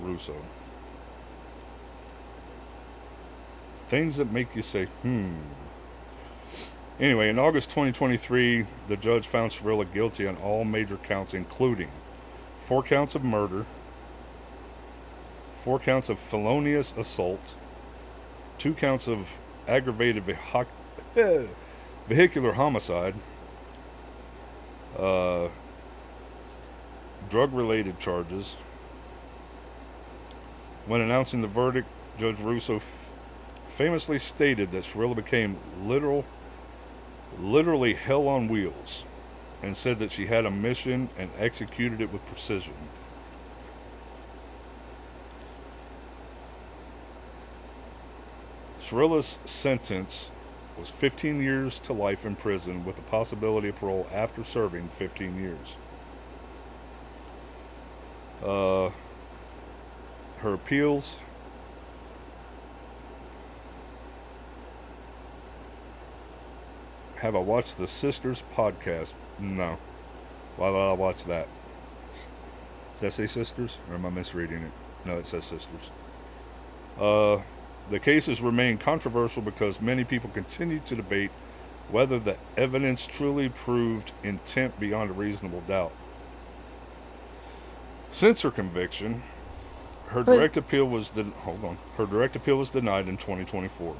Russo. Things that make you say, Anyway, in August 2023, the judge found Shirilla guilty on all major counts, including 4 counts of murder, 4 counts of felonious assault, 2 counts of aggravated vehicular homicide, drug-related charges. When announcing the verdict, Judge Russo famously stated that Shirilla became literally hell on wheels, and said that she had a mission and executed it with precision. Shirilla's sentence was 15 years to life in prison with the possibility of parole after serving 15 years. Her appeals have I watched the Sisters podcast? No. Why would I watch that? Does that say Sisters? Or am I misreading it? No, it says Sisters. The cases remain controversial because many people continue to debate whether the evidence truly proved intent beyond a reasonable doubt. Since her conviction, her direct appeal was denied in 2024.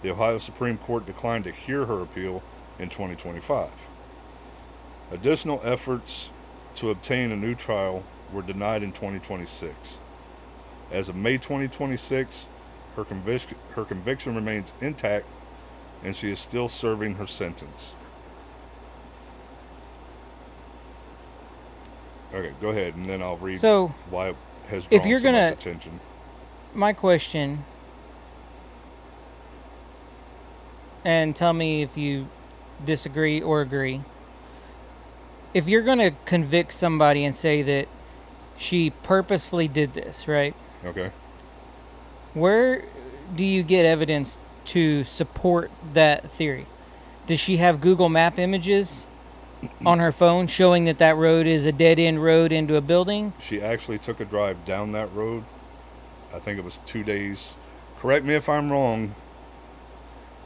The Ohio Supreme Court declined to hear her appeal in 2025. Additional efforts to obtain a new trial were denied in 2026. As of May 2026, her conviction remains intact, and she is still serving her sentence. Okay, go ahead, and then I'll read why it has drawn so much attention. My question, and tell me if you disagree or agree. If you're going to convict somebody and say that she purposefully did this, right? Okay. Where do you get evidence to support that theory? Does she have Google Map images on her phone showing that that road is a dead-end road into a building? She actually took a drive down that road. I think it was 2 days. Correct me if I'm wrong.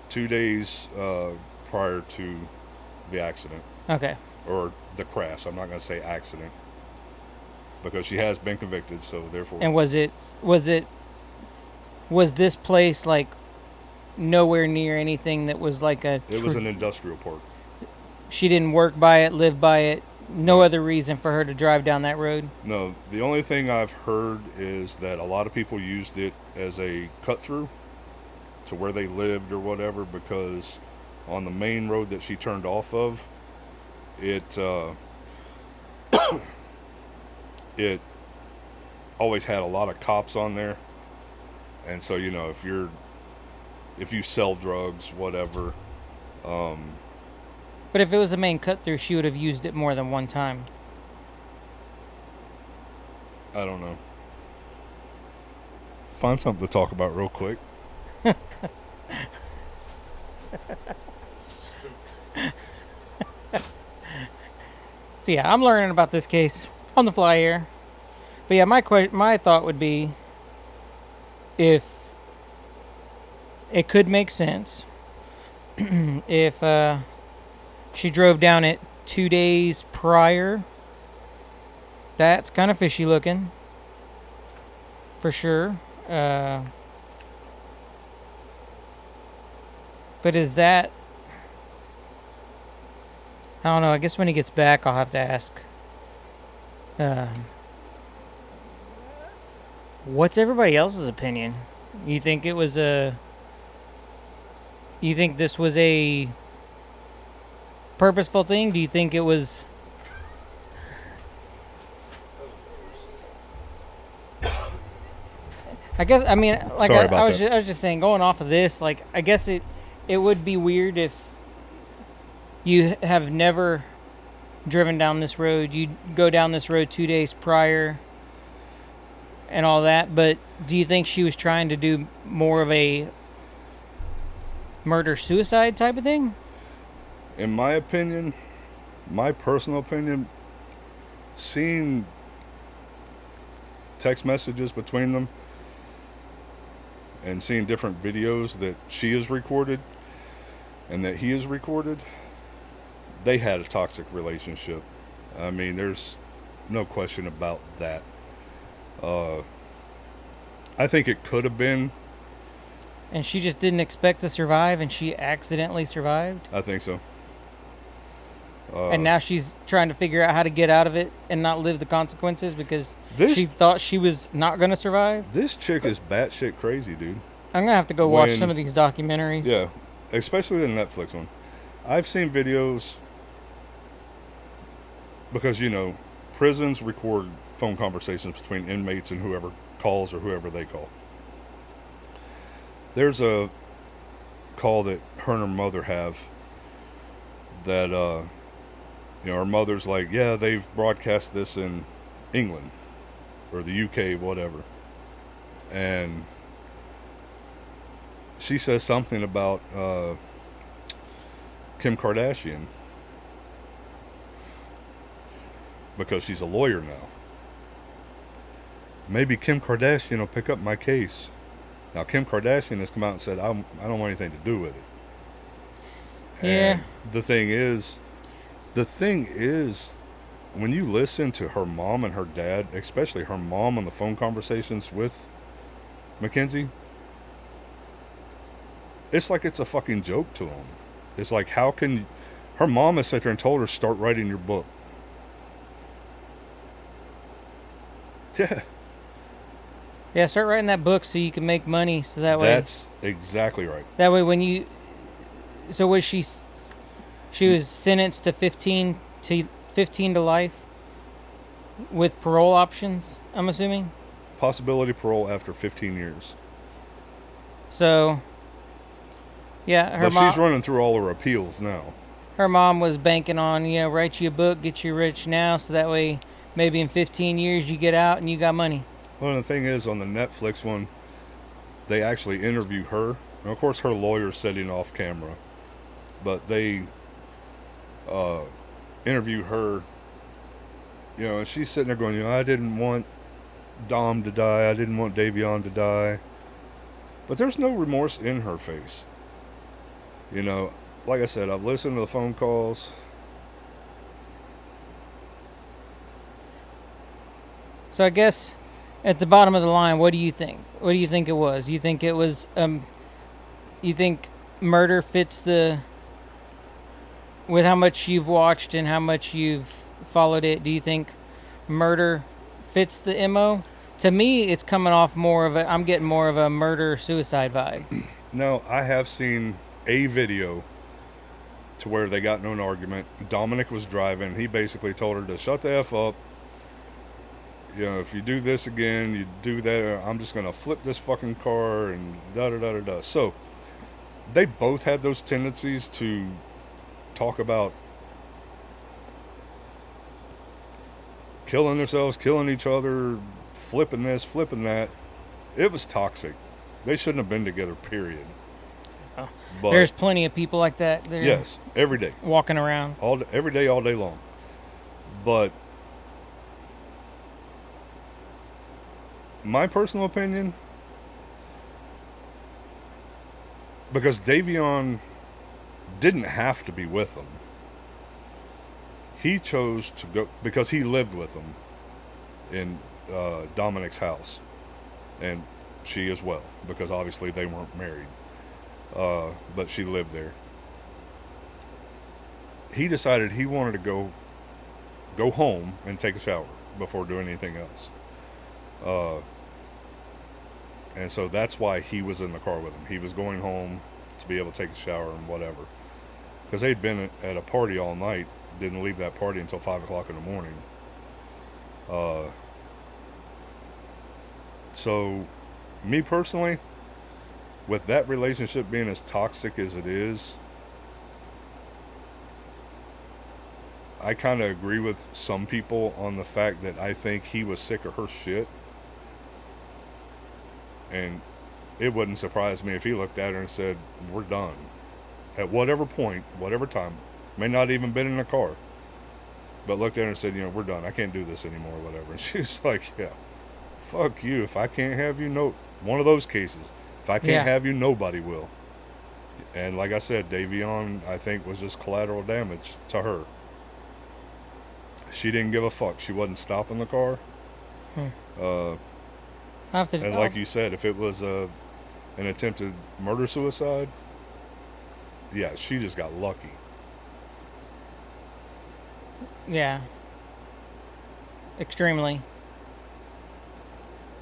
2 days prior to the accident. Okay. Or the crash. I'm not going to say accident, because she has been convicted, so therefore. And was this place like nowhere near anything that was like a... It was an industrial park. She didn't work by it, live by it. No other reason for her to drive down that road? No. The only thing I've heard is that a lot of people used it as a cut-through to where they lived or whatever, because on the main road that she turned off of, it always had a lot of cops on there. And so, you know, if you sell drugs, whatever. But if it was a main cut through, she would have used it more than one time. I don't know. Find something to talk about real quick. So yeah, I'm learning about this case on the fly here. But yeah, my thought would be, if it could make sense if she drove down it 2 days prior, that's kind of fishy looking for sure. But is that, I don't know, I guess when he gets back I'll have to ask what's everybody else's opinion? You think this was a purposeful thing? Do you think it was... I guess I mean like Sorry I about was that. I was just saying going off of this, like I guess it would be weird if you have never driven down this road. You go down this road 2 days prior and all that, but do you think she was trying to do more of a murder suicide type of thing? In my opinion, my personal opinion, seeing text messages between them and seeing different videos that she has recorded and that he has recorded, they had a toxic relationship. I mean, there's no question about that. I think it could have been. And she just didn't expect to survive, and she accidentally survived. I think so. And now she's trying to figure out how to get out of it and not live the consequences because This- she thought she was not going to survive. This chick is batshit crazy, dude. I'm going to have to go watch When- some of these documentaries. Yeah, especially the Netflix one. I've seen videos because, you know, prisons record phone conversations between inmates and whoever calls or whoever they call. There's a call that her and her mother have that, you know, her mother's like, yeah, they've broadcast this in England or the UK, whatever. And she says something about Kim Kardashian because she's a lawyer now. Maybe Kim Kardashian will pick up my case. Now, Kim Kardashian has come out and said, I don't want anything to do with it. Yeah. And the thing is, when you listen to her mom and her dad, especially her mom on the phone conversations with Mackenzie, it's like it's a fucking joke to them. It's like, how can... Her mom has sat there and told her, start writing your book. Yeah. Yeah, start writing that book so you can make money so that way... That's exactly right. That way when you... So was she was sentenced to 15 to life with parole options, I'm assuming? Possibility parole after 15 years. So, yeah, But she's running through all her appeals now. her mom was banking on, you know, write you a book, get you rich now, so that way maybe in 15 years you get out and you got money. Well, the thing is, on the Netflix one, they actually interview her. And of course, her lawyer's sitting off camera. But they interview her, you know, and she's sitting there going, you know, I didn't want Dom to die. I didn't want Davion to die. But there's no remorse in her face. You know, like I said, I've listened to the phone calls. So I guess at the bottom of the line, what do you think? What do you think it was? You think it was, you think murder fits the, with how much you've watched and how much you've followed it, do you think murder fits the MO? To me, it's coming off more of a, I'm getting more of a murder-suicide vibe. No, I have seen a video to where they got into an argument. Dominic was driving. He basically told her to shut the F up. You know, if you do this again, you do that, I'm just going to flip this fucking car and da-da-da-da-da. So, they both had those tendencies to talk about killing themselves, killing each other, flipping this, flipping that. It was toxic. They shouldn't have been together, period. Oh. But There's plenty of people like that. They're yes, every day. walking around. Every day, all day long. But my personal opinion, because Davion didn't have to be with them. He chose to go because he lived with them in Dominic's house, and she as well, because obviously they weren't married, but she lived there. He decided he wanted to go home and take a shower before doing anything else. And so that's why he was in the car with him. He was going home to be able to take a shower and whatever. Because they'd been at a party all night. Didn't leave that party until 5 o'clock in the morning. So me personally, with that relationship being as toxic as it is, I kind of agree with some people on the fact that I think he was sick of her shit. And it wouldn't surprise me if he looked at her and said, we're done. At whatever point, whatever time, may not even been in a car, but looked at her and said, we're done. I can't do this anymore, whatever. And she was like, yeah, fuck you. If I can't have you, no. One of those cases. If I can't have you, nobody will. And like I said, Davion, I think, was just collateral damage to her. She didn't give a fuck. She wasn't stopping the car. And like you said, if it was an attempted murder-suicide, yeah, she just got lucky. Yeah. Extremely.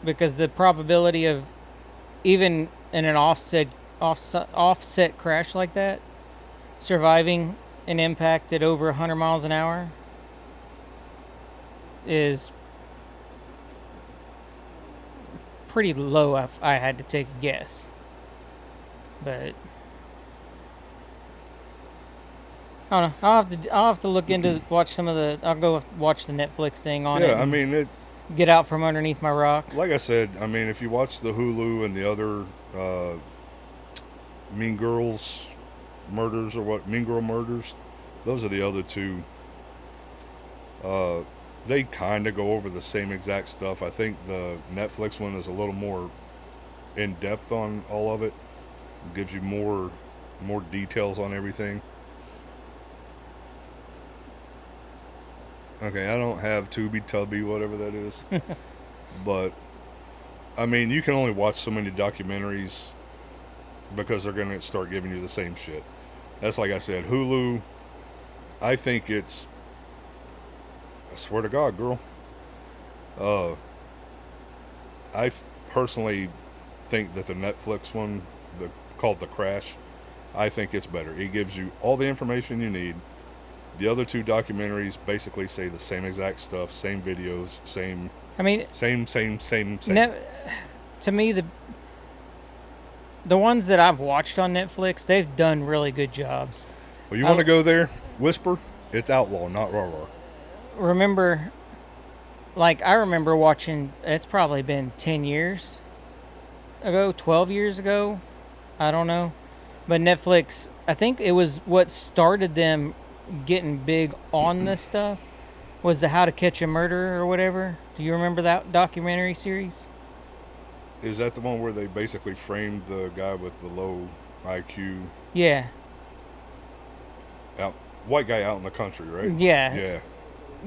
Because the probability of, even in an offset crash like that, surviving an impact at over 100 miles an hour is pretty low, if I had to take a guess. But I don't know. I'll have to look into watch some of the. I'll go watch the Netflix thing on it. Yeah, I mean, get out from underneath my rock. Like I said, I mean, if you watch the Hulu and the other Mean Girls murders, or what, Mean Girl murders, those are the other two. They kind of go over the same exact stuff. I think the Netflix one is a little more in depth on all of it. It gives you more details on everything. Okay, I don't have Tubi, Tubby, whatever that is. But, I mean, you can only watch so many documentaries because they're going to start giving you the same shit. That's like I said, Hulu, I think it's, I swear to God, girl. I personally think that the Netflix one, called The Crash, I think it's better. It gives you all the information you need. The other two documentaries basically say the same exact stuff, same videos, same. I mean, same. To me, the ones that I've watched on Netflix, they've done really good jobs. Well, you want to go there? Whisper. It's Outlaw, not Raw Raw. I remember watching, it's probably been 10 years ago, 12 years ago, I don't know. But Netflix, I think it was what started them getting big on this stuff, was the How to Catch a Murderer or whatever. Do you remember that documentary series? Is that the one where they basically framed the guy with the low IQ? Yeah. White guy out in the country, right? Yeah.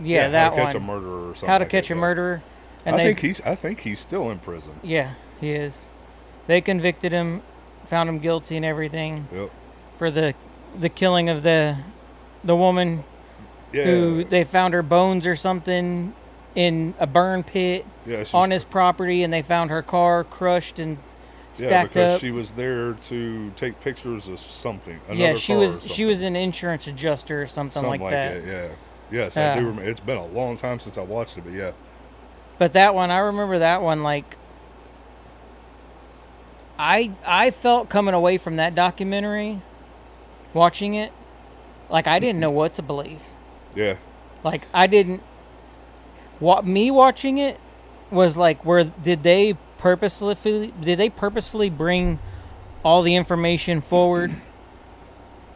Yeah, that one. How to Catch a Murderer or something. How to Catch a Murderer. And I think he's still in prison. Yeah, he is. They convicted him, found him guilty and everything. Yep. For the killing of the woman who they found her bones or something in a burn pit on his property, and they found her car crushed and stacked because up. She was there to take pictures of something. She was an insurance adjuster or something like that. Yeah. Yes, I do remember. It's been a long time since I watched it, but yeah. But that one, I remember that one, like, I felt coming away from that documentary, watching it, like I didn't know what to believe. Yeah. Like I didn't. Me watching it was like, did they purposefully bring all the information forward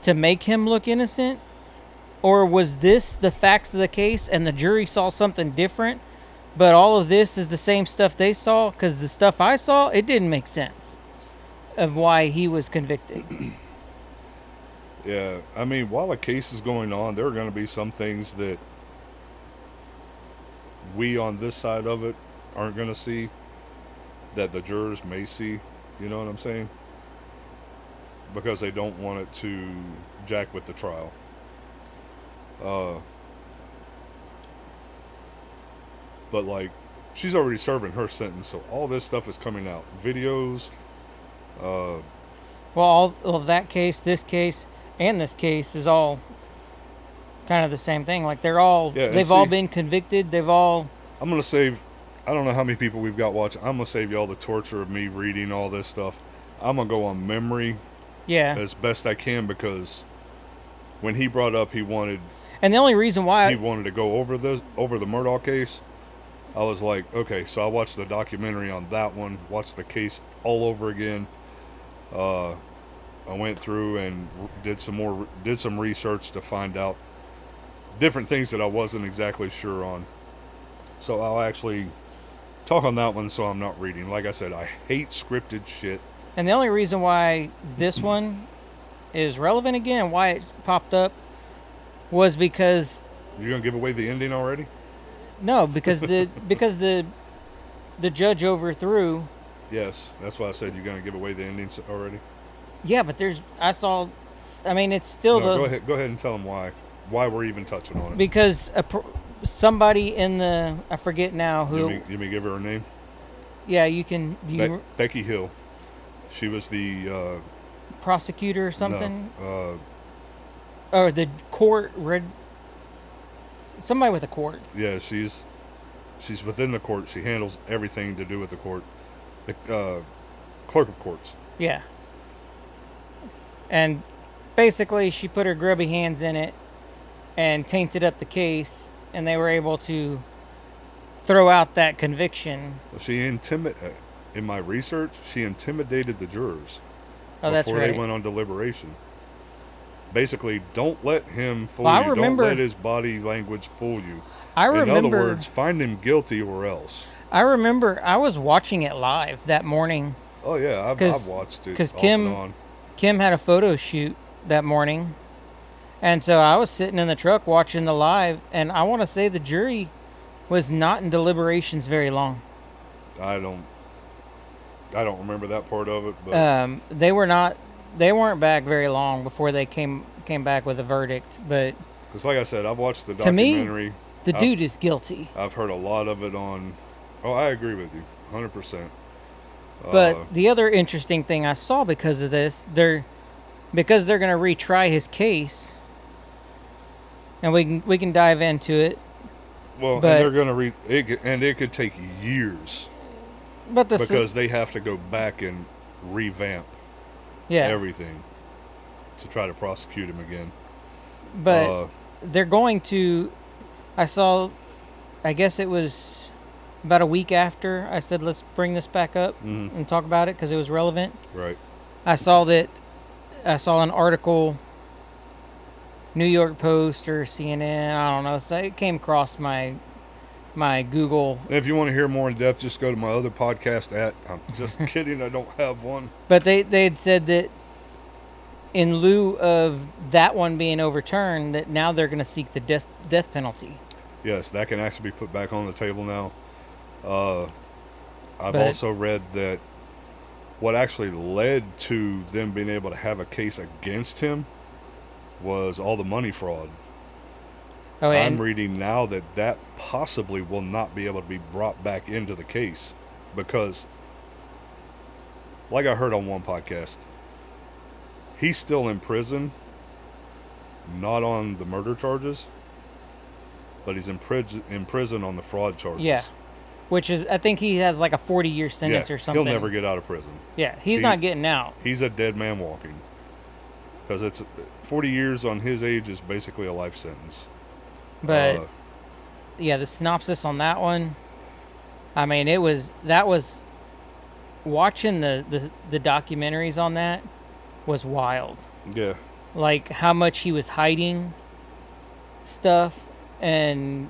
to make him look innocent, or was this the facts of the case and the jury saw something different, but all of this is the same stuff they saw? Because the stuff I saw, it didn't make sense of why he was convicted. Yeah, I mean, while a case is going on, there are going to be some things that we on this side of it aren't going to see that the jurors may see. You know what I'm saying? Because they don't want it to jack with the trial. But like, she's already serving her sentence, so all this stuff is coming out. Videos. Well, all of that case, this case, and this case is all kind of the same thing. Like they're all, they've all been convicted. They've all. I'm gonna say, I don't know how many people we've got watching. I'm gonna save you all the torture of me reading all this stuff. I'm gonna go on memory Yeah. as best I can, because when he brought up he wanted And the only reason why to go over the Murdough case, I was like, okay. So I watched the documentary on that one, watched the case all over again. I went through and did some research to find out different things that I wasn't exactly sure on. So I'll actually talk on that one, so I'm not reading. Like I said, I hate scripted shit. And the only reason why this one is relevant again, why it popped up, was because You're gonna give away the ending already? because the judge overthrew. Yes, that's why I said you're gonna give away the endings already. Yeah, but it's still No, go ahead and tell them why we're even touching on it. because somebody in I forget now who. You may give her a name. Yeah, you can. Becky Hill. She was the prosecutor or something? No, Or the court somebody with a court. yeah, she's within the court. She handles everything to do with the court. The clerk of courts. Yeah. And basically she put her grubby hands in it and tainted up the case, and they were able to throw out that conviction. In my research, she intimidated the jurors Oh, that's before right. they went on deliberation. Basically, don't let him fool Well, I you. remember- Don't let his body language fool you. I remember. In other words, find him guilty or else. I remember I was watching it live that morning. Oh yeah, I've watched it. Because off and on. Kim had a photo shoot that morning, and so I was sitting in the truck watching the live, and I want to say the jury was not in deliberations very long. I don't remember that part of it, but They weren't back very long before they came back with a verdict. But because, like I said, I've watched the to me, documentary. the dude is guilty. I've heard a lot of it on. Oh, I agree with you, 100%. But the other interesting thing I saw because of this, because they're going to retry his case, and we can dive into it. Well, but- and they're going to and it could take years But because they have to go back and revamp everything to try to prosecute him again. But they're going to. I guess it was about a week after I said let's bring this back up and talk about it because it was relevant. Right. I saw an article, New York Post or CNN, I don't know. So it came across my Google. And if you want to hear more in depth, just go to my other podcast. I'm just kidding, I don't have one. But they had said that in lieu of that one being overturned, that now they're going to seek the death penalty. Yes, that can actually be put back on the table now. I've But- also read that what actually led to them being able to have a case against him was all the money fraud. Oh, I'm and reading now that possibly will not be able to be brought back into the case because, like I heard on one podcast, he's still in prison, not on the murder charges, but he's in prison on the fraud charges. yeah, which is I think he has like a 40-year sentence or something. He'll never get out of prison. Yeah, he's not getting out. He's a dead man walking. Because it's 40 years on his age is basically a life sentence. But yeah, the synopsis on that one, I mean, that was watching the documentaries on that was wild. Yeah. Like how much he was hiding stuff and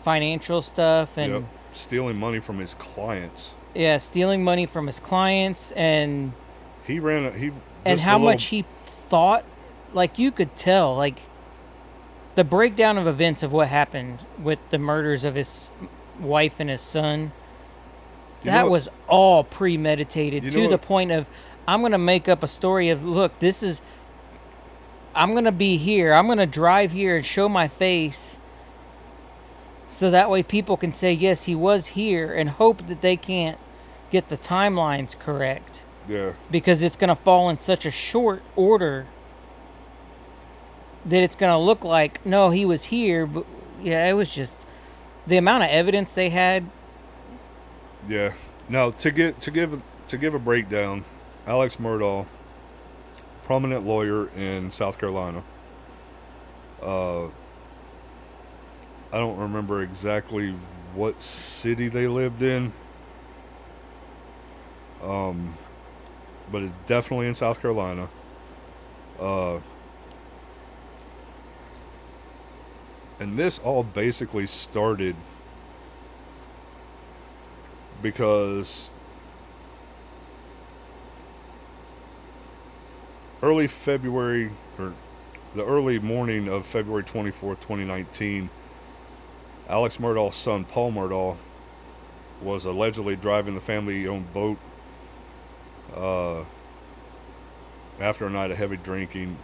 financial stuff and Yep. Stealing money from his clients. yeah, stealing money from his clients and How much he thought, like you could tell, like the breakdown of events of what happened with the murders of his wife and his son. That was all premeditated to the point of I'm going to make up a story of, look, I'm going to be here. I'm going to drive here and show my face so that way people can say, yes, he was here, and hope that they can't get the timelines correct. Yeah. Because it's going to fall in such a short order that it's going to look like, no, he was here. But yeah, it was just the amount of evidence they had Yeah. Now to give a breakdown, Alex Murdough, prominent lawyer in South Carolina. Uh, I don't remember exactly what city they lived in. But it's definitely in South Carolina. Uh, and this all basically started because early February, or the early morning of February 24th, 2019, Alex Murdaugh's son, Paul Murdough, was allegedly driving the family-owned boat after a night of heavy drinking.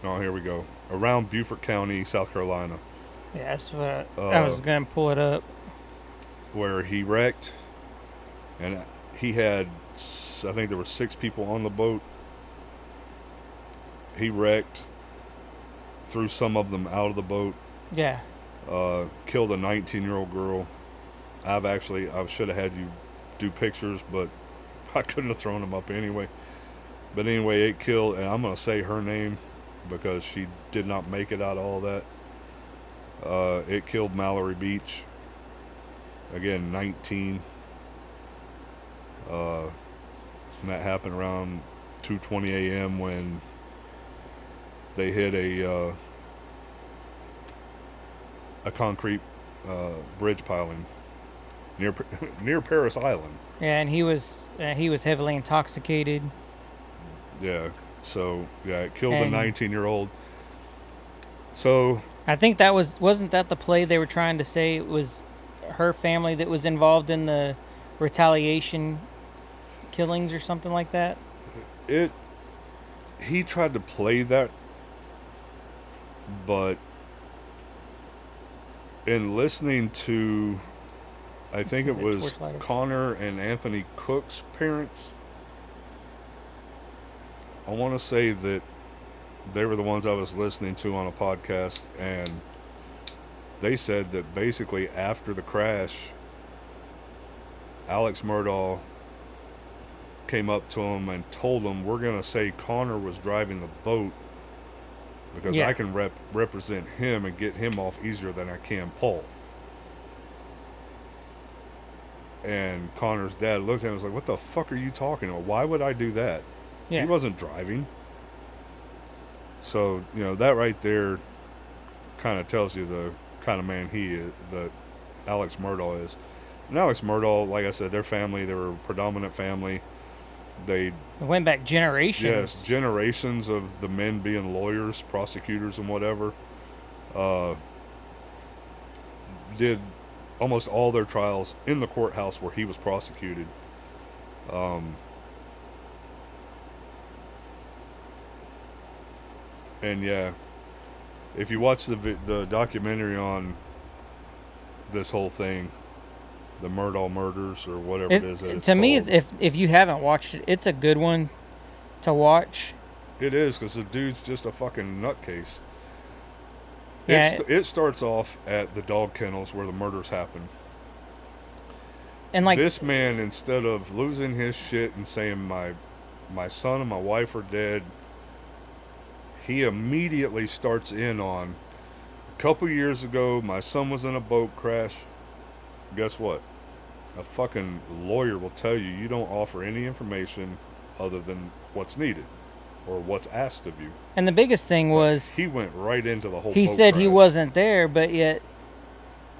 Oh, here we go. Around Beaufort County, South Carolina, Yeah, that's what I was gonna pull it up. where he wrecked, and he had, I think there were 6 people on the boat. He wrecked, threw some of them out of the boat, Yeah. killed a 19-year-old girl. I should have had you do pictures, but I couldn't have thrown them up anyway. But anyway, it killed, and I'm going to say her name because she did not make it out of all that. It killed Mallory Beach. Again, 19. And that happened around 2:20 a.m. when they hit a concrete bridge piling near Paris Island. Yeah, and he was heavily intoxicated. Yeah. So yeah, it killed a And- 19-year-old. So I think wasn't that the play they were trying to say it was her family that was involved in the retaliation killings or something like that? he tried to play that, but in listening to, I think it the was torchlighter. Connor and Anthony Cook's parents, I want to say that they were the ones I was listening to on a podcast, and they said that basically after the crash, Alex Murdaugh came up to him and told him, "We're going to say Connor was driving the boat because Yeah. I can represent him and get him off easier than I can Paul." And Connor's dad looked at him and was like, "What the fuck are you talking about? Why would I do that? Yeah. He wasn't driving." So, that right there kind of tells you the kind of man he is, that Alex Murdaugh is. And Alex Murdaugh, like I said, their family, they were a predominant family. They, It went back generations. yes, generations of the men being lawyers, prosecutors, and whatever. Did almost all their trials in the courthouse where he was prosecuted. And yeah, if you watch the documentary on this whole thing, the Murdaugh murders or whatever it is, that it's to me, called. it's, if you haven't watched it, it's a good one to watch. It is, because the dude's just a fucking nutcase. Yeah. It starts off at the dog kennels where the murders happen. And like This man, instead of losing his shit and saying my son and my wife are dead, he immediately starts in on, a couple years ago, my son was in a boat crash. Guess what? A fucking lawyer will tell you you don't offer any information other than what's needed or what's asked of you. and the biggest thing was He went right into the whole he boat said he crash. wasn't there, but yet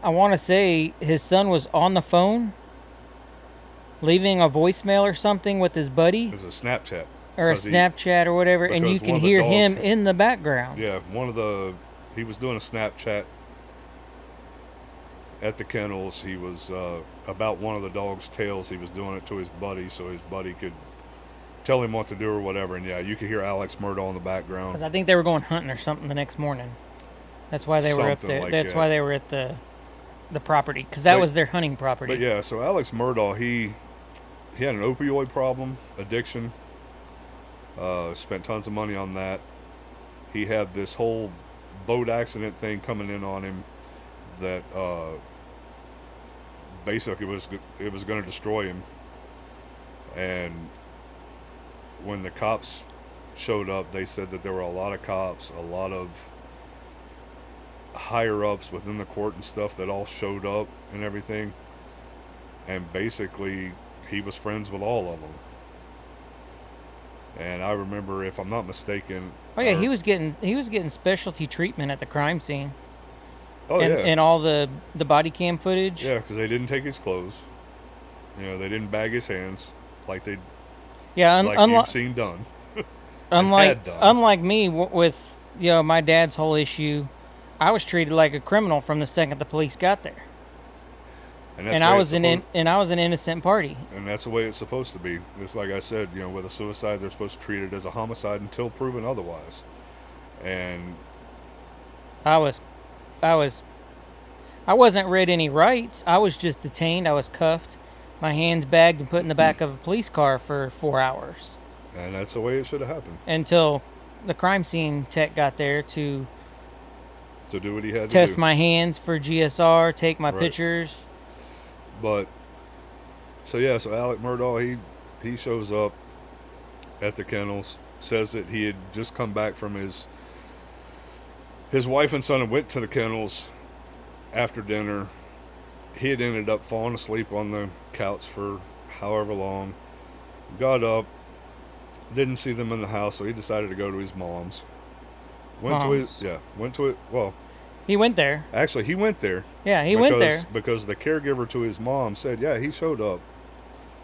I want to say his son was on the phone leaving a voicemail or something with his buddy It was a Snapchat. or a 'Cause he- Snapchat or whatever, and because you one can of the hear dogs- him in the background. Yeah, he was doing a Snapchat at the kennels. He was about one of the dog's tails. He was doing it to his buddy so his buddy could tell him what to do or whatever. And yeah, you could hear Alex Murdaugh in the background. Because I think they were going hunting or something the next morning. That's why they were up Something there. like That's that. why they were at the property, because that But- was their hunting property. But yeah, so Alex Murdaugh, he had an opioid problem, addiction. Spent tons of money on that. He had this whole boat accident thing coming in on him that basically it was going to destroy him. And when the cops showed up, they said that there were a lot of cops, a lot of higher ups within the court and stuff that all showed up and everything. And basically, he was friends with all of them. And I remember, if I'm not mistaken, Oh yeah, he was getting specialty treatment at the crime scene. oh and, yeah, and all the body cam footage. yeah, because they didn't take his clothes. You know, they didn't bag his hands like they Yeah, you've seen done. unlike done. unlike me with my dad's whole issue, I was treated like a criminal from the second the police got there, And, that's and the I way was it's I was an innocent party. and that's the way it's supposed to be. It's like I said, with a suicide, they're supposed to treat it as a homicide until proven otherwise. And I wasn't read any rights. I was just detained. I was cuffed, my hands bagged and put in the back of a police car for 4 hours that's the way it should have happened. until the crime scene tech got there to To do what he had to test do. my hands for GSR, take my Right. pictures. But so Alec Murdough, he shows up at the kennels, says that he had just come back from his wife and son, and went to the kennels after dinner. He had ended up falling asleep on the couch for however long. Got up, didn't see them in the house, so he decided to go to his mom's. Went to it. Well, He went there. actually, he went there. Yeah, he went there. Because the caregiver to his mom said, yeah, he showed up.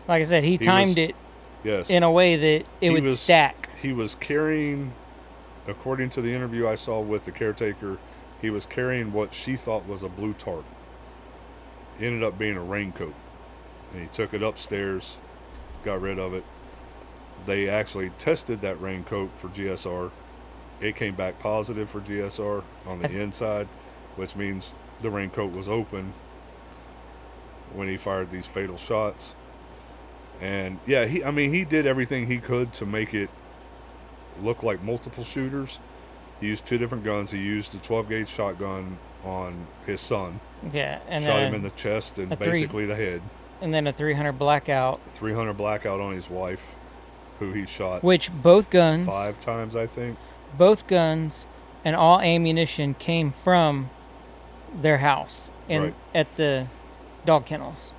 Like I said, he timed it Yes. in a way that it would stack. He was carrying, according to the interview I saw with the caretaker, he was carrying what she thought was a blue tarp. It ended up being a raincoat. And he took it upstairs, got rid of it. They actually tested that raincoat for GSR. It came back positive for GSR on the inside, which means the raincoat was open when he fired these fatal shots. And yeah, he did everything he could to make it look like multiple shooters. He used 2 different guns. He used a 12 gauge shotgun on his son. Yeah, and Shot then him in the chest and a basically the head. and then a 300 blackout, 300 blackout on his wife, who he shot which both guns 5 times, I think. both guns and all ammunition came from their house Right. at the dog kennels.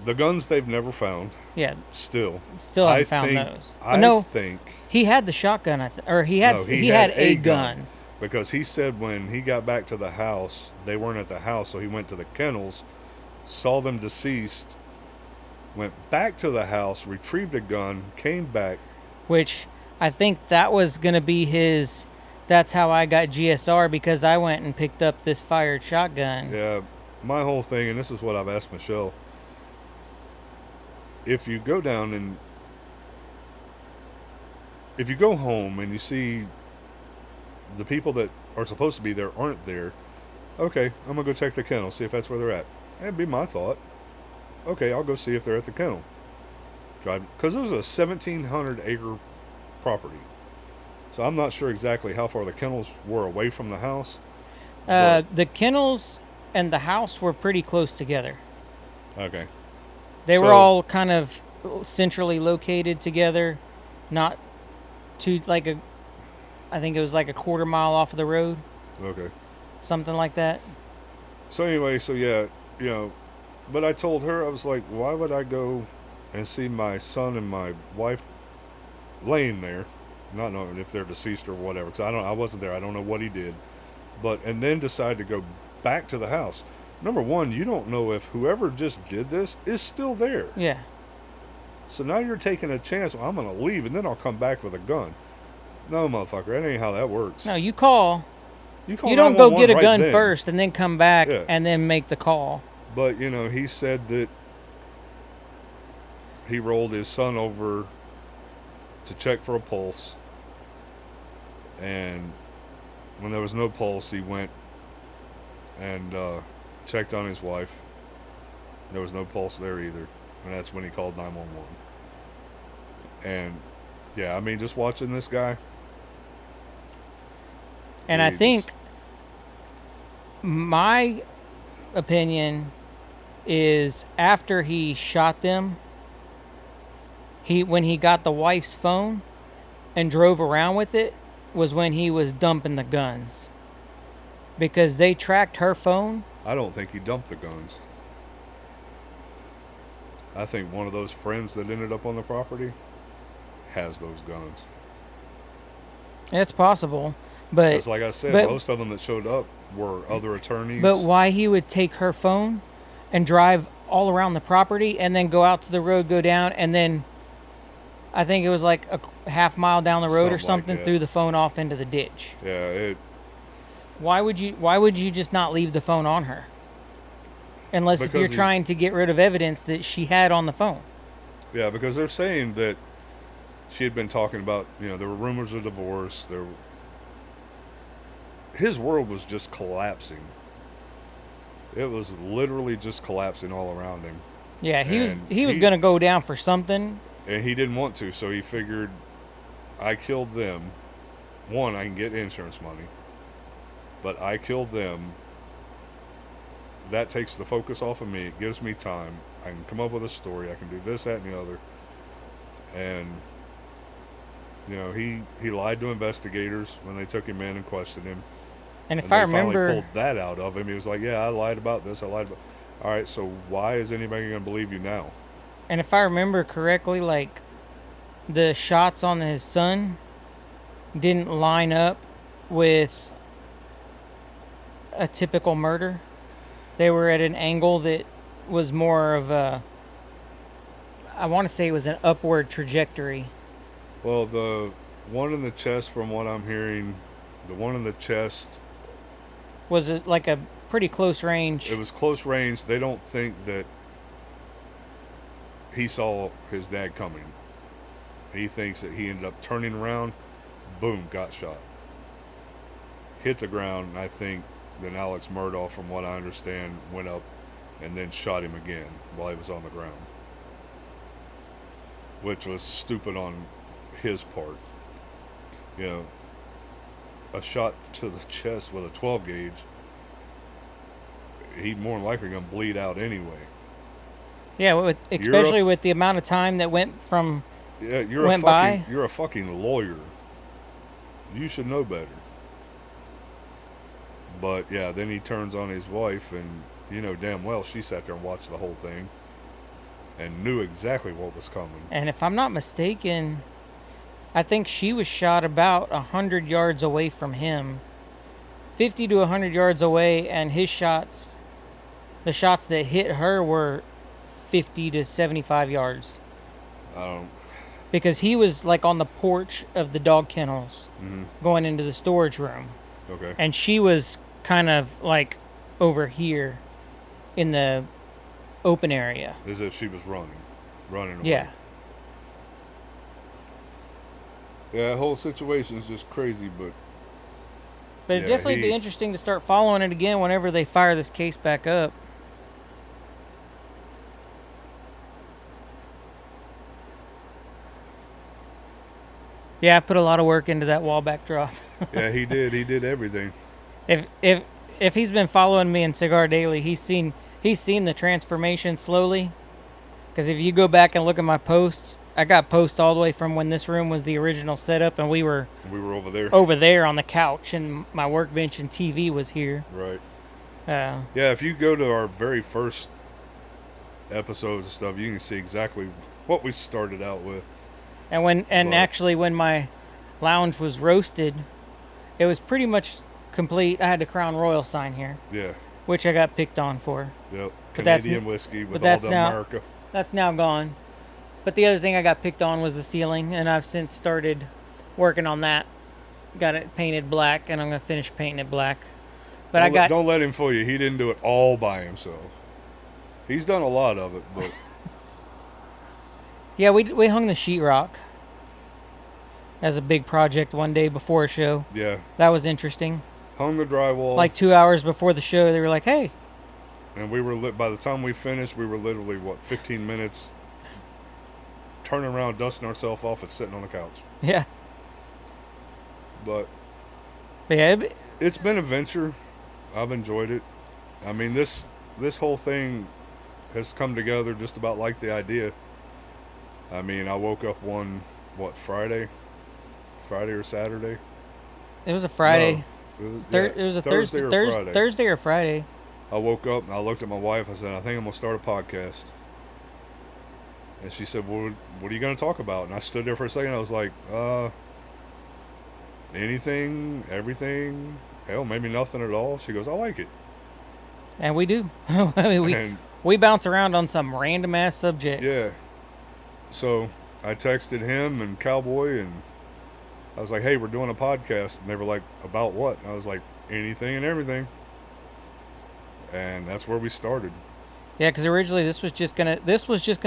The guns they've never found. Yeah, Still haven't found those. I No, think he had the shotgun, or he had No, he had a gun. because he said when he got back to the house, they weren't at the house, so he went to the kennels, saw them deceased, went back to the house, retrieved a gun, came back. Which I think that was gonna be his. That's how I got GSR, because I went and picked up this fired shotgun. Yeah, my whole thing, and this is what I've asked Michelle, if you go down and if you go home and you see the people that are supposed to be there aren't there, okay, I'm gonna go check the kennel, see if that's where they're at. That'd be my thought. Okay, I'll go see if they're at the kennel. Drive, because it was a 1,700 acre property, so I'm not sure exactly how far the kennels were away from the house. The kennels and the house were pretty close together. Okay. They were So- all kind of centrally located together, not too I think it was like a quarter mile off of the road, Okay. something like that. So anyway, but I told her, I was like, why would I go and see my son and my wife laying there, not knowing if they're deceased or whatever, because I wasn't there, I don't know what he did, and then decide to go back to the house. Number one, you don't know if whoever just did this is still there. Yeah. So now you're taking a chance. Well, I'm going to leave and then I'll come back with a gun. No, motherfucker, that ain't how that works. No, you call. You call You don't go get a 911 right gun then. first and then come back Yeah. and then make the call. But, he said that he rolled his son over to check for a pulse. And when there was no pulse, he went and checked on his wife. There was no pulse there either. And that's when he called 911. And, yeah, just watching this guy. And I Jesus. think my opinion is after he shot them, when he got the wife's phone and drove around with it, was when he was dumping the guns. Because they tracked her phone. I don't think he dumped the guns. I think one of those friends that ended up on the property has those guns. It's possible, but Because like I said, but- most of them that showed up were other attorneys. but why he would take her phone and drive all around the property and then go out to the road, go down, and then I think it was like a half mile down the road or Something like something, that. threw the phone off into the ditch. Yeah, Why would you just not leave the phone on her? Unless if Because you're he's- trying to get rid of evidence that she had on the phone. yeah, because they're saying that she had been talking about, there were rumors of divorce. His world was just collapsing. It was literally just collapsing all around him. Yeah, he was And going to go down for something. And he didn't want to, so he figured, I killed them. One, I can get insurance money. But I killed them. That takes the focus off of me. It gives me time. I can come up with a story. I can do this, that, and the other. And, he lied to investigators when they took him in and questioned him. And if And I they finally remember, pulled that out of him. He was like, yeah, I lied about this. I lied about... All right, so why is anybody going to believe you now? and if I remember correctly, like the shots on his son didn't line up with a typical murder. They were at an angle that was more of a, I want to say it was an upward trajectory. Well, the one in the chest, from what I'm hearing, the one in the chest, Was it like a pretty close range? it was close range. They don't think that he saw his dad coming. He thinks that he ended up turning around, boom, got shot. Hit the ground, and I think then Alex Murdough, from what I understand, went up and then shot him again while he was on the ground. Which was stupid on his part. A shot to the chest with a 12 gauge, he'd more than likely gonna bleed out anyway. Yeah, especially with the amount of time that went from. Yeah, Went by? You're a fucking lawyer. You should know better. But yeah, then he turns on his wife, and damn well she sat there and watched the whole thing and knew exactly what was coming. And if I'm not mistaken, I think she was shot about 100 yards away from him. 50 to 100 yards away, and his shots, the shots that hit her were 50 to 75 yards. Because he was like on the porch of the dog kennels going into the storage room. Okay. And she was kind of like over here in the open area. As if she was running away. Yeah. Yeah, that whole situation is just crazy, but But it'd Yeah, definitely be he- interesting to start following it again whenever they fire this case back up. Yeah, I put a lot of work into that wall backdrop. yeah, he did everything. If he's been following me in Cigar Daily, he's seen the transformation slowly. Because if you go back and look at my posts, I got posts all the way from when this room was the original setup, and we were over there. on the couch, and my workbench and TV was here. Right. Uh, Yeah, if you go to our very first episodes and stuff, you can see exactly what we started out with. and But- actually, when my lounge was roasted, it was pretty much complete. I had the Crown Royal sign here, Yeah. which I got picked on for. Yep. But that's Canadian n- whiskey with but all that's the now- America. That's now gone. But the other thing I got picked on was the ceiling, and I've since started working on that. Got it painted black, and I'm gonna finish painting it black. But Don't let him fool you. He didn't do it all by himself. He's done a lot of it, but yeah, we hung the sheetrock as a big project one day before a show. yeah, That was interesting. hung the drywall. Like 2 hours before the show, they were like, "Hey." And we were by the time we finished, we were literally 15 minutes turning around, dusting ourselves off, and sitting on the couch. Yeah. But But yeah, it's been an adventure. I've enjoyed it. I mean, this whole thing has come together just about like the idea. I mean, I woke up Friday or Saturday? It was a Friday. No, It was a Thursday or Friday. Thursday or Friday. I woke up and I looked at my wife. I said, I think I'm going to start a podcast. And she said, well, what are you going to talk about? And I stood there for a second. I was like, anything, everything, hell, maybe nothing at all. She goes, I like it. And we do. I mean, we bounce around on some random ass subjects. Yeah. So I texted him and Cowboy, and I was like, hey, we're doing a podcast. And they were like, about what? And I was like, anything and everything. And that's where we started. Yeah, because originally this was just gonna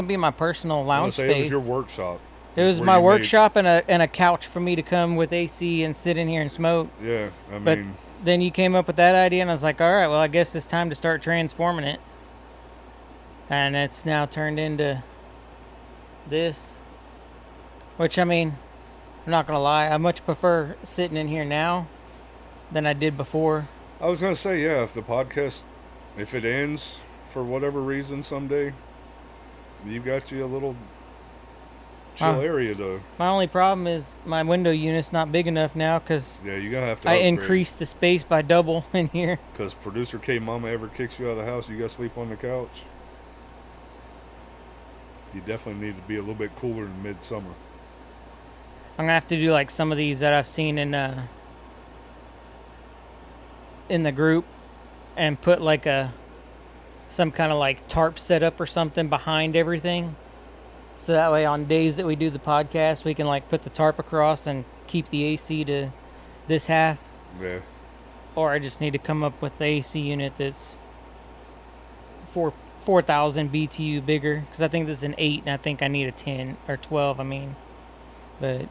be my personal lounge space. It was your workshop. It was my workshop and a couch for me to come with AC and sit in here and smoke. Yeah, but then you came up with that idea, and I was like, all right, well, I guess it's time to start transforming it. And it's now turned into this. Which, I mean, I'm not gonna lie, I much prefer sitting in here now than I did before. I was gonna say, yeah, if the podcast, if it ends for whatever reason someday, you got you a little chill area to. My only problem is my window unit's not big enough now because yeah, you're gonna have to. I increased the space by double in here. Because producer K Mama ever kicks you out of the house, you gotta sleep on the couch. You definitely need to be a little bit cooler in midsummer. I'm gonna have to do like some of these that I've seen in the group, and put like some kind of like tarp setup or something behind everything. So that way on days that we do the podcast, we can like put the tarp across and keep the AC to this half. Yeah. Or I just need to come up with the AC unit that's 4,000 BTU bigger. Because I think this is an 8 and I think I need a 10 or 12, I mean. But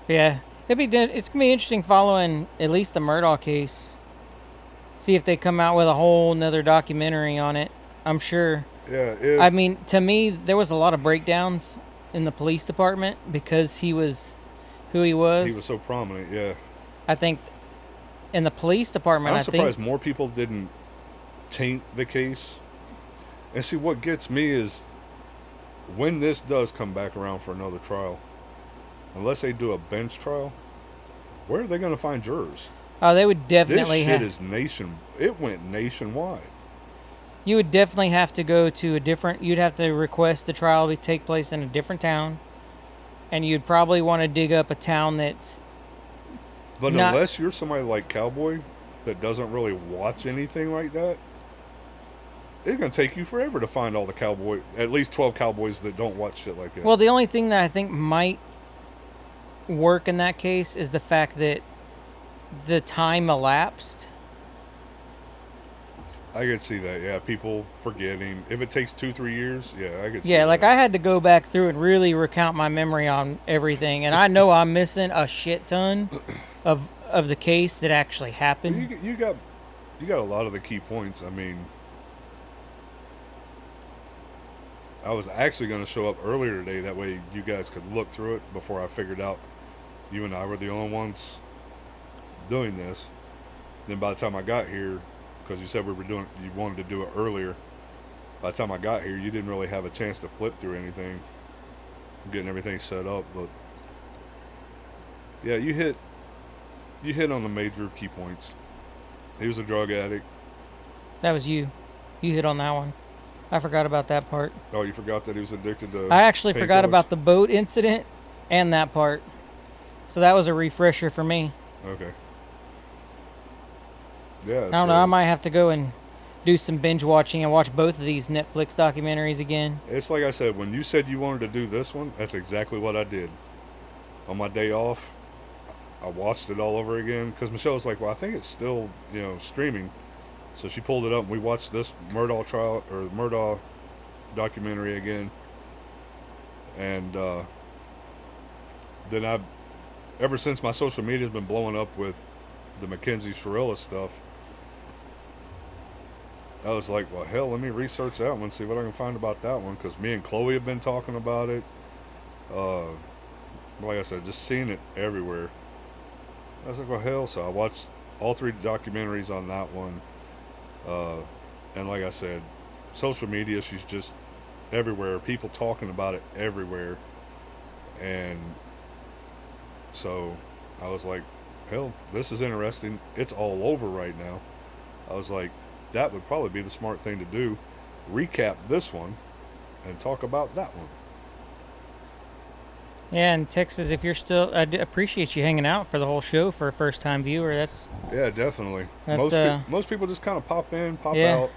yeah, it's going to be interesting following at least the Murdough case. See if they come out with a whole nother documentary on it. I'm sure. Yeah. I mean, to me, there was a lot of breakdowns in the police department because he was who he was. He was so prominent, yeah. I think in the police department, I'm surprised more people didn't taint the case. And see, what gets me is when this does come back around for another trial, unless they do a bench trial, where are they going to find jurors? Oh, they would definitely this shit it went nationwide. You would definitely have to go to you'd have to request the trial to take place in a different town. And you'd probably want to dig up a town that's But unless you're somebody like Cowboy that doesn't really watch anything like that, it's going to take you forever to find all the at least 12 cowboys that don't watch shit like that. Well, the only thing that I think might work in that case is the fact that the time elapsed. I could see that, yeah. People forgetting. If it takes 2-3 years, yeah, I could see Yeah, that. like I had to go back through and really recount my memory on everything. And I know I'm missing a shit ton of the case that actually happened. Well, you got a lot of the key points. I mean, I was actually going to show up earlier today. That way you guys could look through it before I figured out you and I were the only ones doing this. Then by the time I got here, because you said you wanted to do it earlier. By the time I got here, you didn't really have a chance to flip through anything, getting everything set up. But yeah, you hit on the major key points. He was a drug addict. That was you. You hit on that one. I forgot about that part. Oh, you forgot that he was addicted to I actually forgot painkillers? about the boat incident and that part. So that was a refresher for me. Okay. Yeah. I don't know. I might have to go and do some binge watching and watch both of these Netflix documentaries again. It's like I said, when you said you wanted to do this one, that's exactly what I did. On my day off, I watched it all over again because Michelle was like, well, I think it's still, streaming. So she pulled it up and we watched this Murdough documentary again. And then ever since my social media's been blowing up with the Mackenzie Shirilla stuff, I was like, well, hell, let me research that one and see what I can find about that one, because me and Chloe have been talking about it. Like I said, just seeing it everywhere. I was like, well, hell, so I watched all 3 documentaries on that one. And like I said, social media, she's just everywhere. People talking about it everywhere. And so I was like, hell, this is interesting. It's all over right now. I was like, that would probably be the smart thing to do. Recap this one and talk about that one. Yeah, and Texas, if you're still, appreciate you hanging out for the whole show for a first-time viewer. Yeah, definitely. That's, Most people just kind of pop in, pop yeah. out.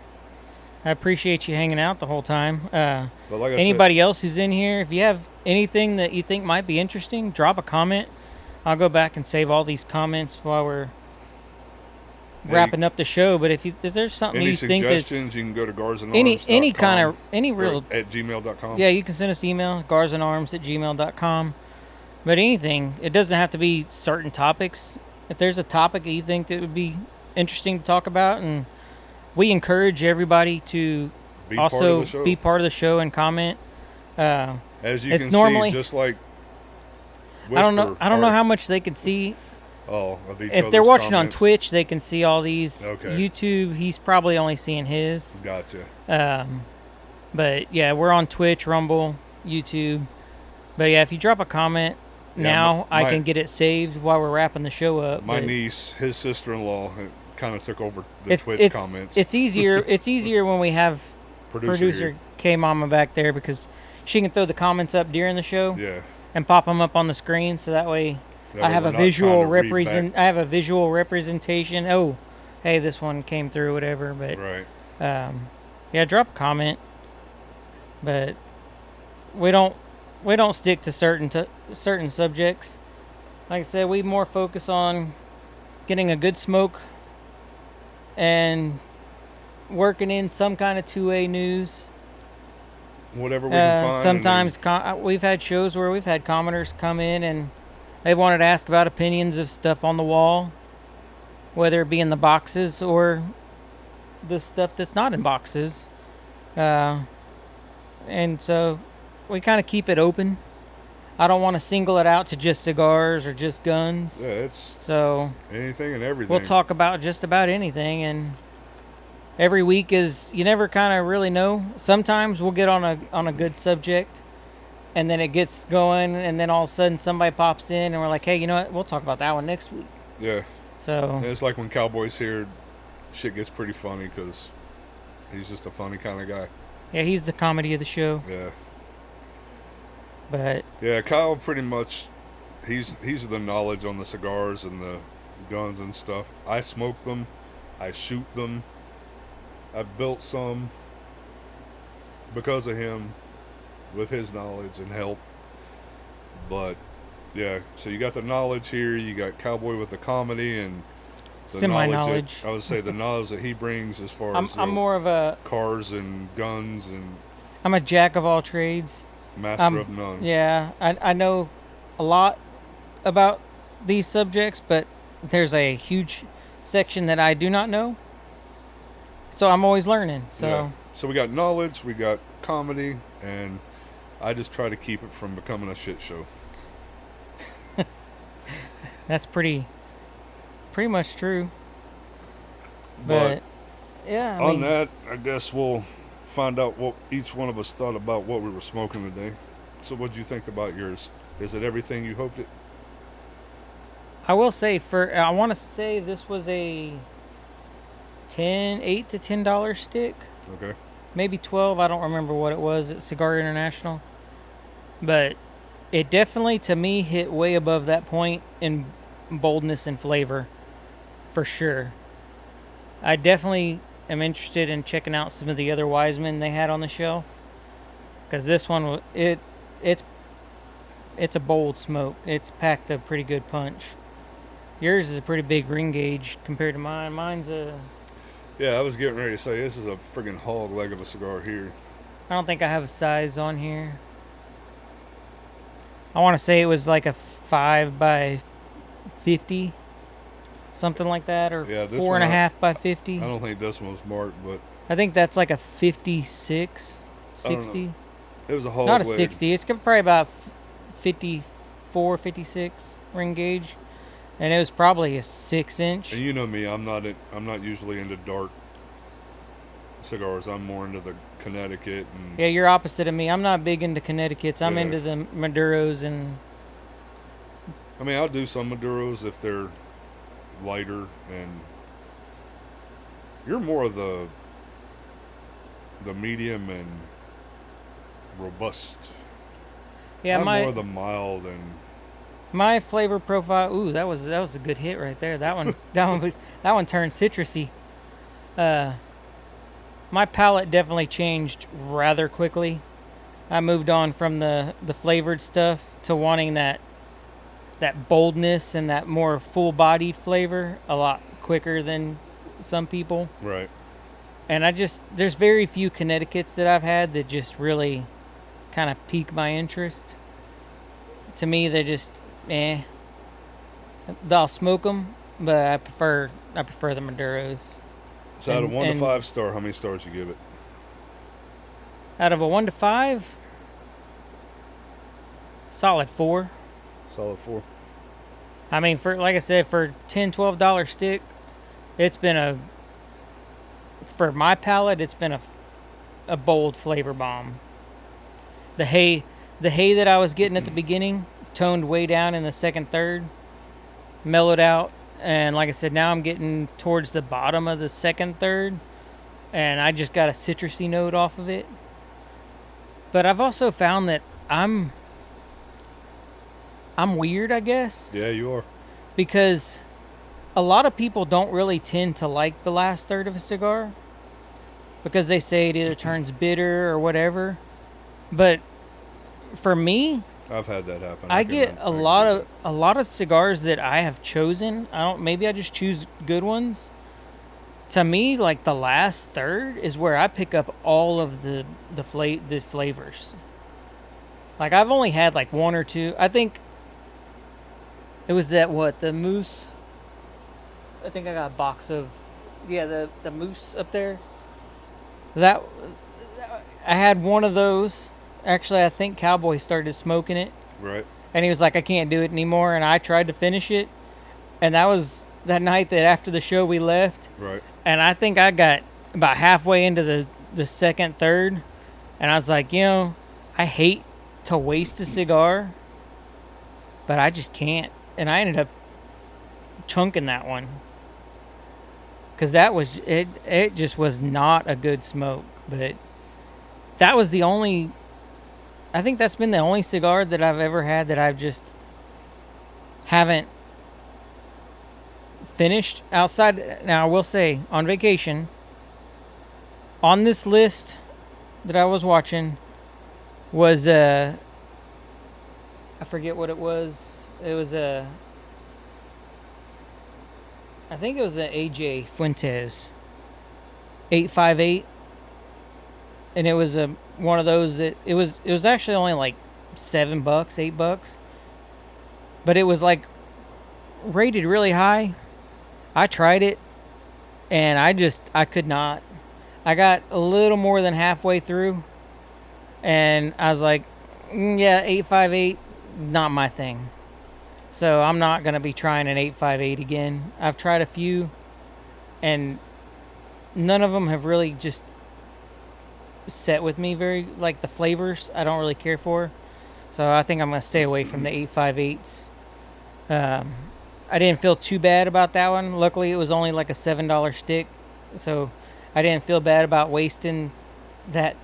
I appreciate you hanging out the whole time. But like I Anybody else who's in here, if you have anything that you think might be interesting, drop a comment. I'll go back and save all these comments while we're wrapping up the show. But if there's something any you think that's suggestions, you can go to garsandarms.com any real at gmail.com. Yeah, you can send us email, garsandarms@gmail.com. But anything, it doesn't have to be certain topics. If there's a topic that you think that would be interesting to talk about, and we encourage everybody to also be part of the show and comment. As you it's can normally, see, just like I don't know how much they can see. Oh, of each if they're watching comments. on Twitch, they can see all these. Okay. YouTube, he's probably only seeing his. Gotcha. But yeah, we're on Twitch, Rumble, YouTube. But yeah, if you drop a comment now, I can get it saved while we're wrapping the show up. My niece, his sister-in-law, kind of took over the Twitch comments. It's easier. It's easier when we have producer K-Mama back there, because she can throw the comments up during the show. Yeah. And pop them up on the screen, so that way I have a visual representation. Oh, hey, this one came through, whatever. But right. Yeah, drop a comment. But we don't stick to certain subjects. Like I said, we more focus on getting a good smoke and working in some kind of 2A news. Whatever we can find. Sometimes we've had shows where we've had commenters come in and they wanted to ask about opinions of stuff on the wall, whether it be in the boxes or the stuff that's not in boxes. And so we kind of keep it open. I don't want to single it out to just cigars or just guns. Yeah, it's so anything and everything. We'll talk about just about anything, and every week is, you never kind of really know. Sometimes we'll get on a good subject, and then it gets going, and then all of a sudden somebody pops in, and we're like, hey, you know what? We'll talk about that one next week. Yeah. So and it's like when Cowboy's here, shit gets pretty funny because he's just a funny kind of guy. Yeah, he's the comedy of the show. Yeah. But yeah, Kyle pretty much, he's the knowledge on the cigars and the guns and stuff. I smoke them, I shoot them. I've built some because of him, with his knowledge and help. But yeah, so you got the knowledge here. You got Cowboy with the comedy and the semi-knowledge. I would say the knowledge that he brings as far as I'm more of a cars and guns, and I'm a jack of all trades. Master of none. Yeah, I know a lot about these subjects, but there's a huge section that I do not know. So I'm always learning. So yeah. So we got knowledge, we got comedy, and I just try to keep it from becoming a shit show. That's pretty much true. But yeah, on that, I guess we'll find out what each one of us thought about what we were smoking today. So what did you think about yours? Is it everything you hoped it? I will say, I want to say this was a $8 to $10 stick. Okay. Maybe 12. I don't remember what it was at Cigar International. But it definitely, to me, hit way above that point in boldness and flavor, for sure. I definitely am interested in checking out some of the other Wiseman they had on the shelf, because this one, it's a bold smoke. It's packed a pretty good punch. Yours is a pretty big ring gauge compared to mine. Mine's a... Yeah, I was getting ready to say, this is a friggin' hog leg of a cigar here. I don't think I have a size on here. I want to say it was like a 5 by 50, something like that, or 4.5 by 50. I don't think this one was marked, but I think that's like a 56, 60. It was a hog Not a leg. 60. It's probably about 54, 56 ring gauge, and it was probably a 6-inch. And you know me, I'm not usually into dark cigars. I'm more into the Connecticut. And Yeah, you're opposite of me. I'm not big into Connecticut's. I'm Yeah. into the Maduros and I mean, I'll do some Maduros if they're lighter, and you're more of the medium and robust. yeah, I'm my more of the mild and my flavor profile. Ooh, that was a good hit right there. That one that one turned citrusy. My palate definitely changed rather quickly. I moved on from the flavored stuff to wanting that boldness and that more full-bodied flavor a lot quicker than some people. right. And there's very few Connecticut's that I've had that just really kind of pique my interest. To me, they're just I'll smoke them, but I prefer the Maduros. So out of And- 1 to and- 5 star, how many stars you give it? Out of a 1 to 5, solid 4. Solid 4. I mean, for like I said, for $10-12 stick, it's been for my palate, it's been a bold flavor bomb. The hay that I was getting at the beginning toned way down in the second, third, mellowed out, and like I said, now I'm getting towards the bottom of the second, third, and I just got a citrusy note off of it. But I've also found that I'm weird, I guess, Yeah, you are. because a lot of people don't really tend to like the last third of a cigar because they say it either turns bitter or whatever. But for me, I've had that happen. I can get un- a I can lot do of cigars that I have chosen. Maybe I just choose good ones. To me, like the last third is where I pick up all of the flavors. Like I've only had like one or two. I think it was the moose. I think I got a box of the moose up there. That I had one of those. Actually, I think Cowboy started smoking it, that. Right. and he was like, "I can't do it anymore." And I tried to finish it, and that was that night that after the show we left. Right. And I think I got about halfway into the second, third, and I was like, I hate to waste a cigar, but I just can't. And I ended up chunking that one because that was it. It just was not a good smoke. But that was the only. I think that's been the only cigar that I've ever had that I've just haven't finished outside. Now, I will say, on vacation, on this list that I was watching was, I forget what it was. It was I think it was an AJ Fuentes 858. And it was one of those that it was actually only like $7, $8, but it was like rated really high. I tried it, and I could not. I got a little more than halfway through, and I was like, yeah, 858, not my thing. So I'm not gonna be trying an 858 again. I've tried a few, and none of them have really just set with me very, like the flavors I don't really care for. So I think I'm going to stay away from the 858s. I didn't feel too bad about that one. Luckily, it was only like a $7 stick. So I didn't feel bad about wasting that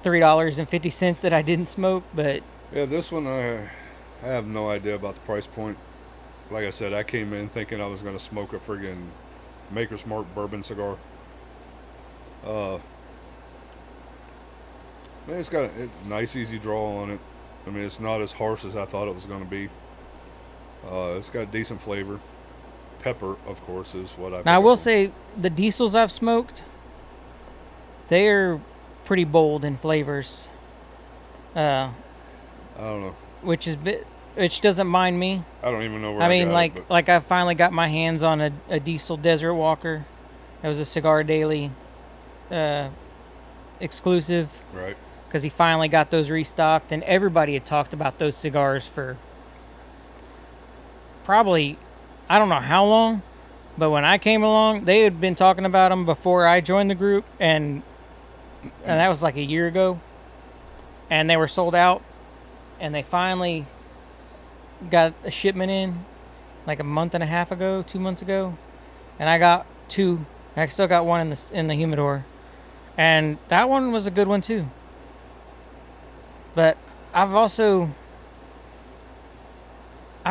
$3.50 that I didn't smoke. But Yeah, this one I have no idea about the price point. Like I said, I came in thinking I was going to smoke a friggin' Maker's Mark bourbon cigar. Man, it's got a nice, easy draw on it. I mean, it's not as harsh as I thought it was going to be. It's got decent flavor. Pepper, of course, is what I. now I will say the diesels I've smoked, they're pretty bold in flavors. I don't know. Which doesn't mind me. I don't even know where. I mean, got it, but like I finally got my hands on a diesel Desert Walker. It was a Cigar Daily exclusive right. because he finally got those restocked, and everybody had talked about those cigars for probably, I don't know how long, but when I came along, they had been talking about them before I joined the group, and and that was like a year ago, and they were sold out, and they finally got a shipment in like a month and a half ago, 2 months ago, and I got two. I still got one in the humidor, and that one was a good one too. But I've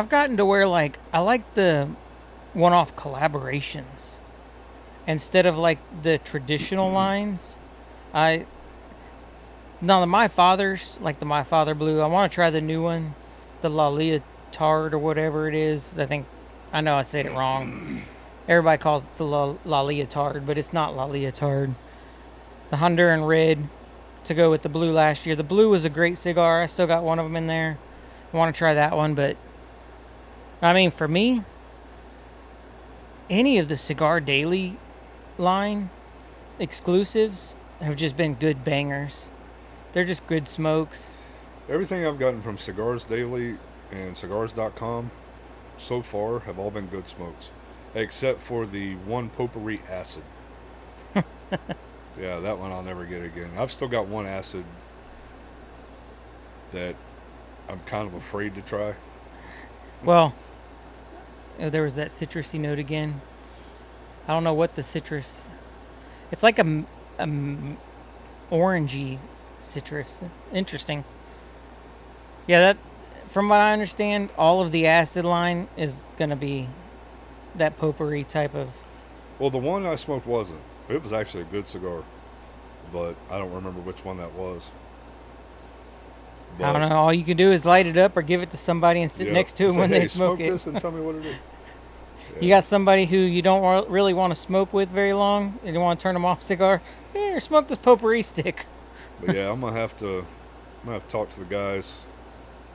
gotten to where like I like the one-off collaborations instead of like the traditional lines. Now the My Father's, like the My Father Blue, I want to try the new one, the Lalia Tard or whatever it is. I know I said it wrong. Everybody calls it the Lalia Tard, but it's not Lalia Tard. The Honduran Red to go with the blue last year. The blue was a great cigar. I still got one of them in there. I want to try that one, but I mean, for me, any of the Cigar Daily line exclusives have just been good bangers. They're just good smokes. Everything I've gotten from Cigars Daily and Cigars.com so far have all been good smokes, except for the one Potpourri Acid. Yeah, that one I'll never get again. I've still got one acid that I'm kind of afraid to try. Well, there was that citrusy note again. I don't know what the citrus. It's like a orangey citrus. Interesting. Yeah, that. From what I understand, all of the acid line is gonna be that potpourri type of. Well, the one I smoked wasn't. It was actually a good cigar, but I don't remember which one that was. I don't know. All you can do is light it up or give it to somebody and sit next to them when they smoke it. This and tell me what it is. Yeah. You got somebody who you don't really want to smoke with very long, and you want to turn them off cigar. Here, smoke this potpourri stick. But yeah, I'm gonna have to talk to the guys.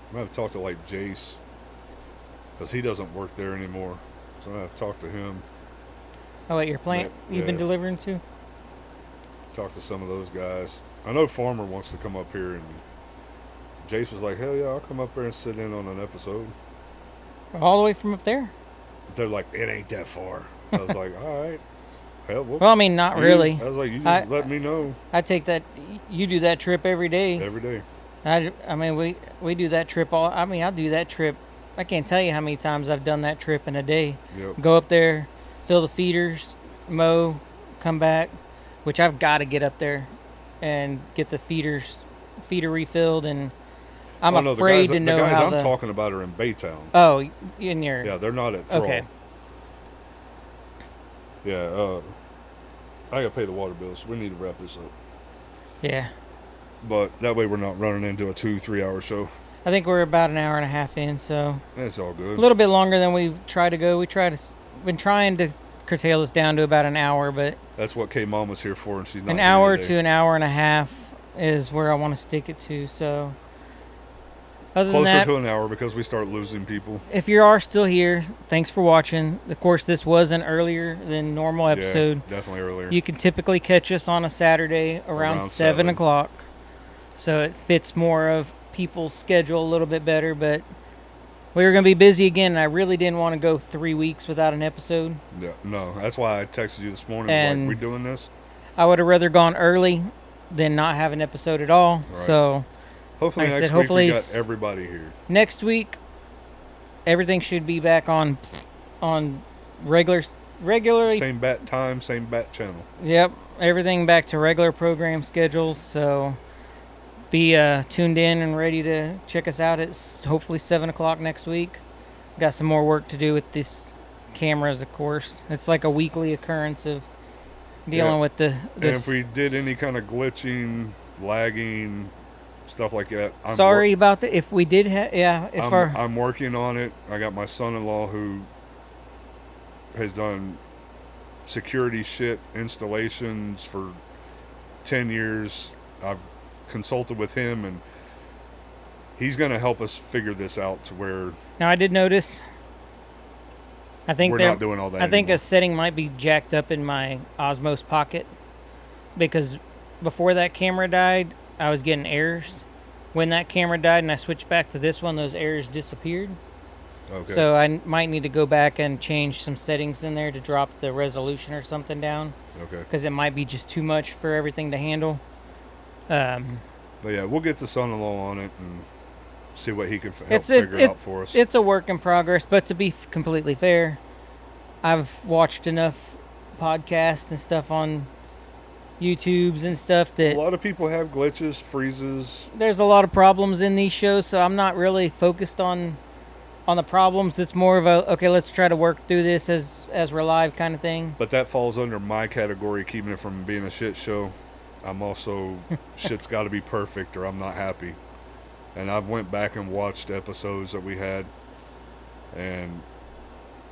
I'm gonna have to talk to like Jace, because he doesn't work there anymore. So I'm gonna have to talk to him. Oh, at your plant you've been delivering to? Talk to some of those guys. I know Farmer wants to come up here, and Jace was like, hell yeah, I'll come up there and sit in on an episode. All the way from up there? They're like, it ain't that far. I was like, all right. Hell, well, I mean, not really. I was like, you just let me know. I take that. You do that trip every day. Every day. I mean, we do that trip I do that trip. I can't tell you how many times I've done that trip in a day. Yep. Go up there, fill the feeders, mow, come back, which I've got to get up there and get the feeder refilled, and I'm afraid to know how the guys I'm talking about are in Baytown. Oh, in your... Yeah, they're not at Thrall. Okay. Yeah, I gotta pay the water bills, so we need to wrap this up. Yeah. But that way we're not running into a 2-3 hour show. I think we're about an hour and a half in, so... That's all good. A little bit longer than we try to go. Been trying to curtail this down to about an hour, but... That's what K-Mama's here for, and she's not an here hour today. to an hour and a half is where I want to stick it to, so... Other Closer than that, to an hour, because we start losing people. If you are still here, thanks for watching. Of course, this was an earlier than normal episode. Yeah, definitely earlier. You can typically catch us on a Saturday around 7 o'clock. So it fits more of people's schedule a little bit better, but we were going to be busy again, and I really didn't want to go 3 weeks without an episode. Yeah, no, that's why I texted you this morning. And like, we doing this? I would have rather gone early than not have an episode at all. Right. So... Hopefully like next week we got everybody here. Next week, everything should be back on regularly. Same bat time, same bat channel. Yep, everything back to regular program schedules. So be tuned in and ready to check us out at hopefully 7 o'clock next week. Got some more work to do with these cameras, of course. It's like a weekly occurrence of dealing with this. And if we did any kind of glitching, lagging, stuff like that. Sorry about that. If we did I'm working on it. I got my son-in-law who has done security shit installations for 10 years. I've consulted with him, and he's going to help us figure this out to where... Now, I did notice... I think we're not doing all that I think anymore. a setting might be jacked up in my Osmos Pocket, because before that camera died, I was getting errors. When that camera died and I switched back to this one, those errors disappeared. Okay. So I might need to go back and change some settings in there to drop the resolution or something down. Okay. Because it might be just too much for everything to handle. But yeah, we'll get the son-in-law on it and see what he can help It's figure out for us. It's a work in progress, but to be completely fair, I've watched enough podcasts and stuff on YouTubes and stuff A that lot of people have glitches, freezes. there's a lot of problems in these shows, so I'm not really focused on the problems. It's more of a, okay, let's try to work through this as we're live kind of thing. But that falls under my category, keeping it from being a shit show. I'm also, shit's got to be perfect or I'm not happy. And I've went back and watched episodes that we had and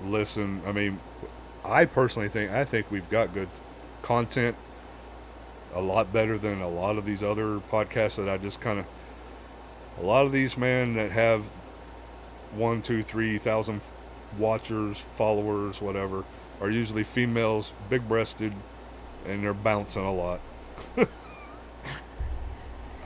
listened. I mean, I personally think we've got good content, a lot better than a lot of these other podcasts that I just kind of, a lot of these, man, that have 1, 2, 3,000 watchers, followers, whatever, are usually females, big-breasted, and they're bouncing a lot.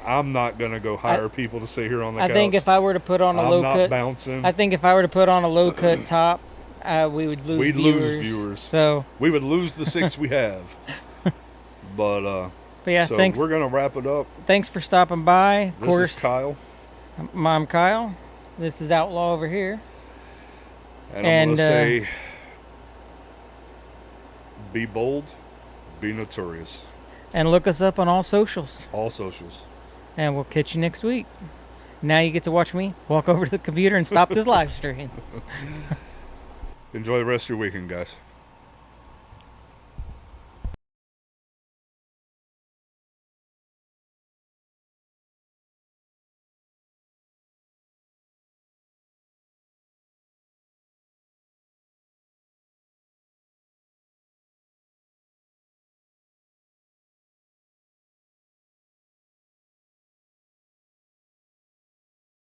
I'm not gonna go hire people to sit here on the couch. I think if I were to put on a I'm low not cut, bouncing. I think if I were to put on a low cut top, we would lose. We'd viewers. lose viewers. So We would lose the 6 we have. But yeah, so thanks. we're gonna wrap it up. Thanks for stopping by. Of This course, is Kyle, I'm Kyle. This is Outlaw over here. and I'm gonna say, be bold, be notorious. And look us up on all socials. All socials. And we'll catch you next week. Now you get to watch me walk over to the computer and stop this live stream. Enjoy the rest of your weekend, guys.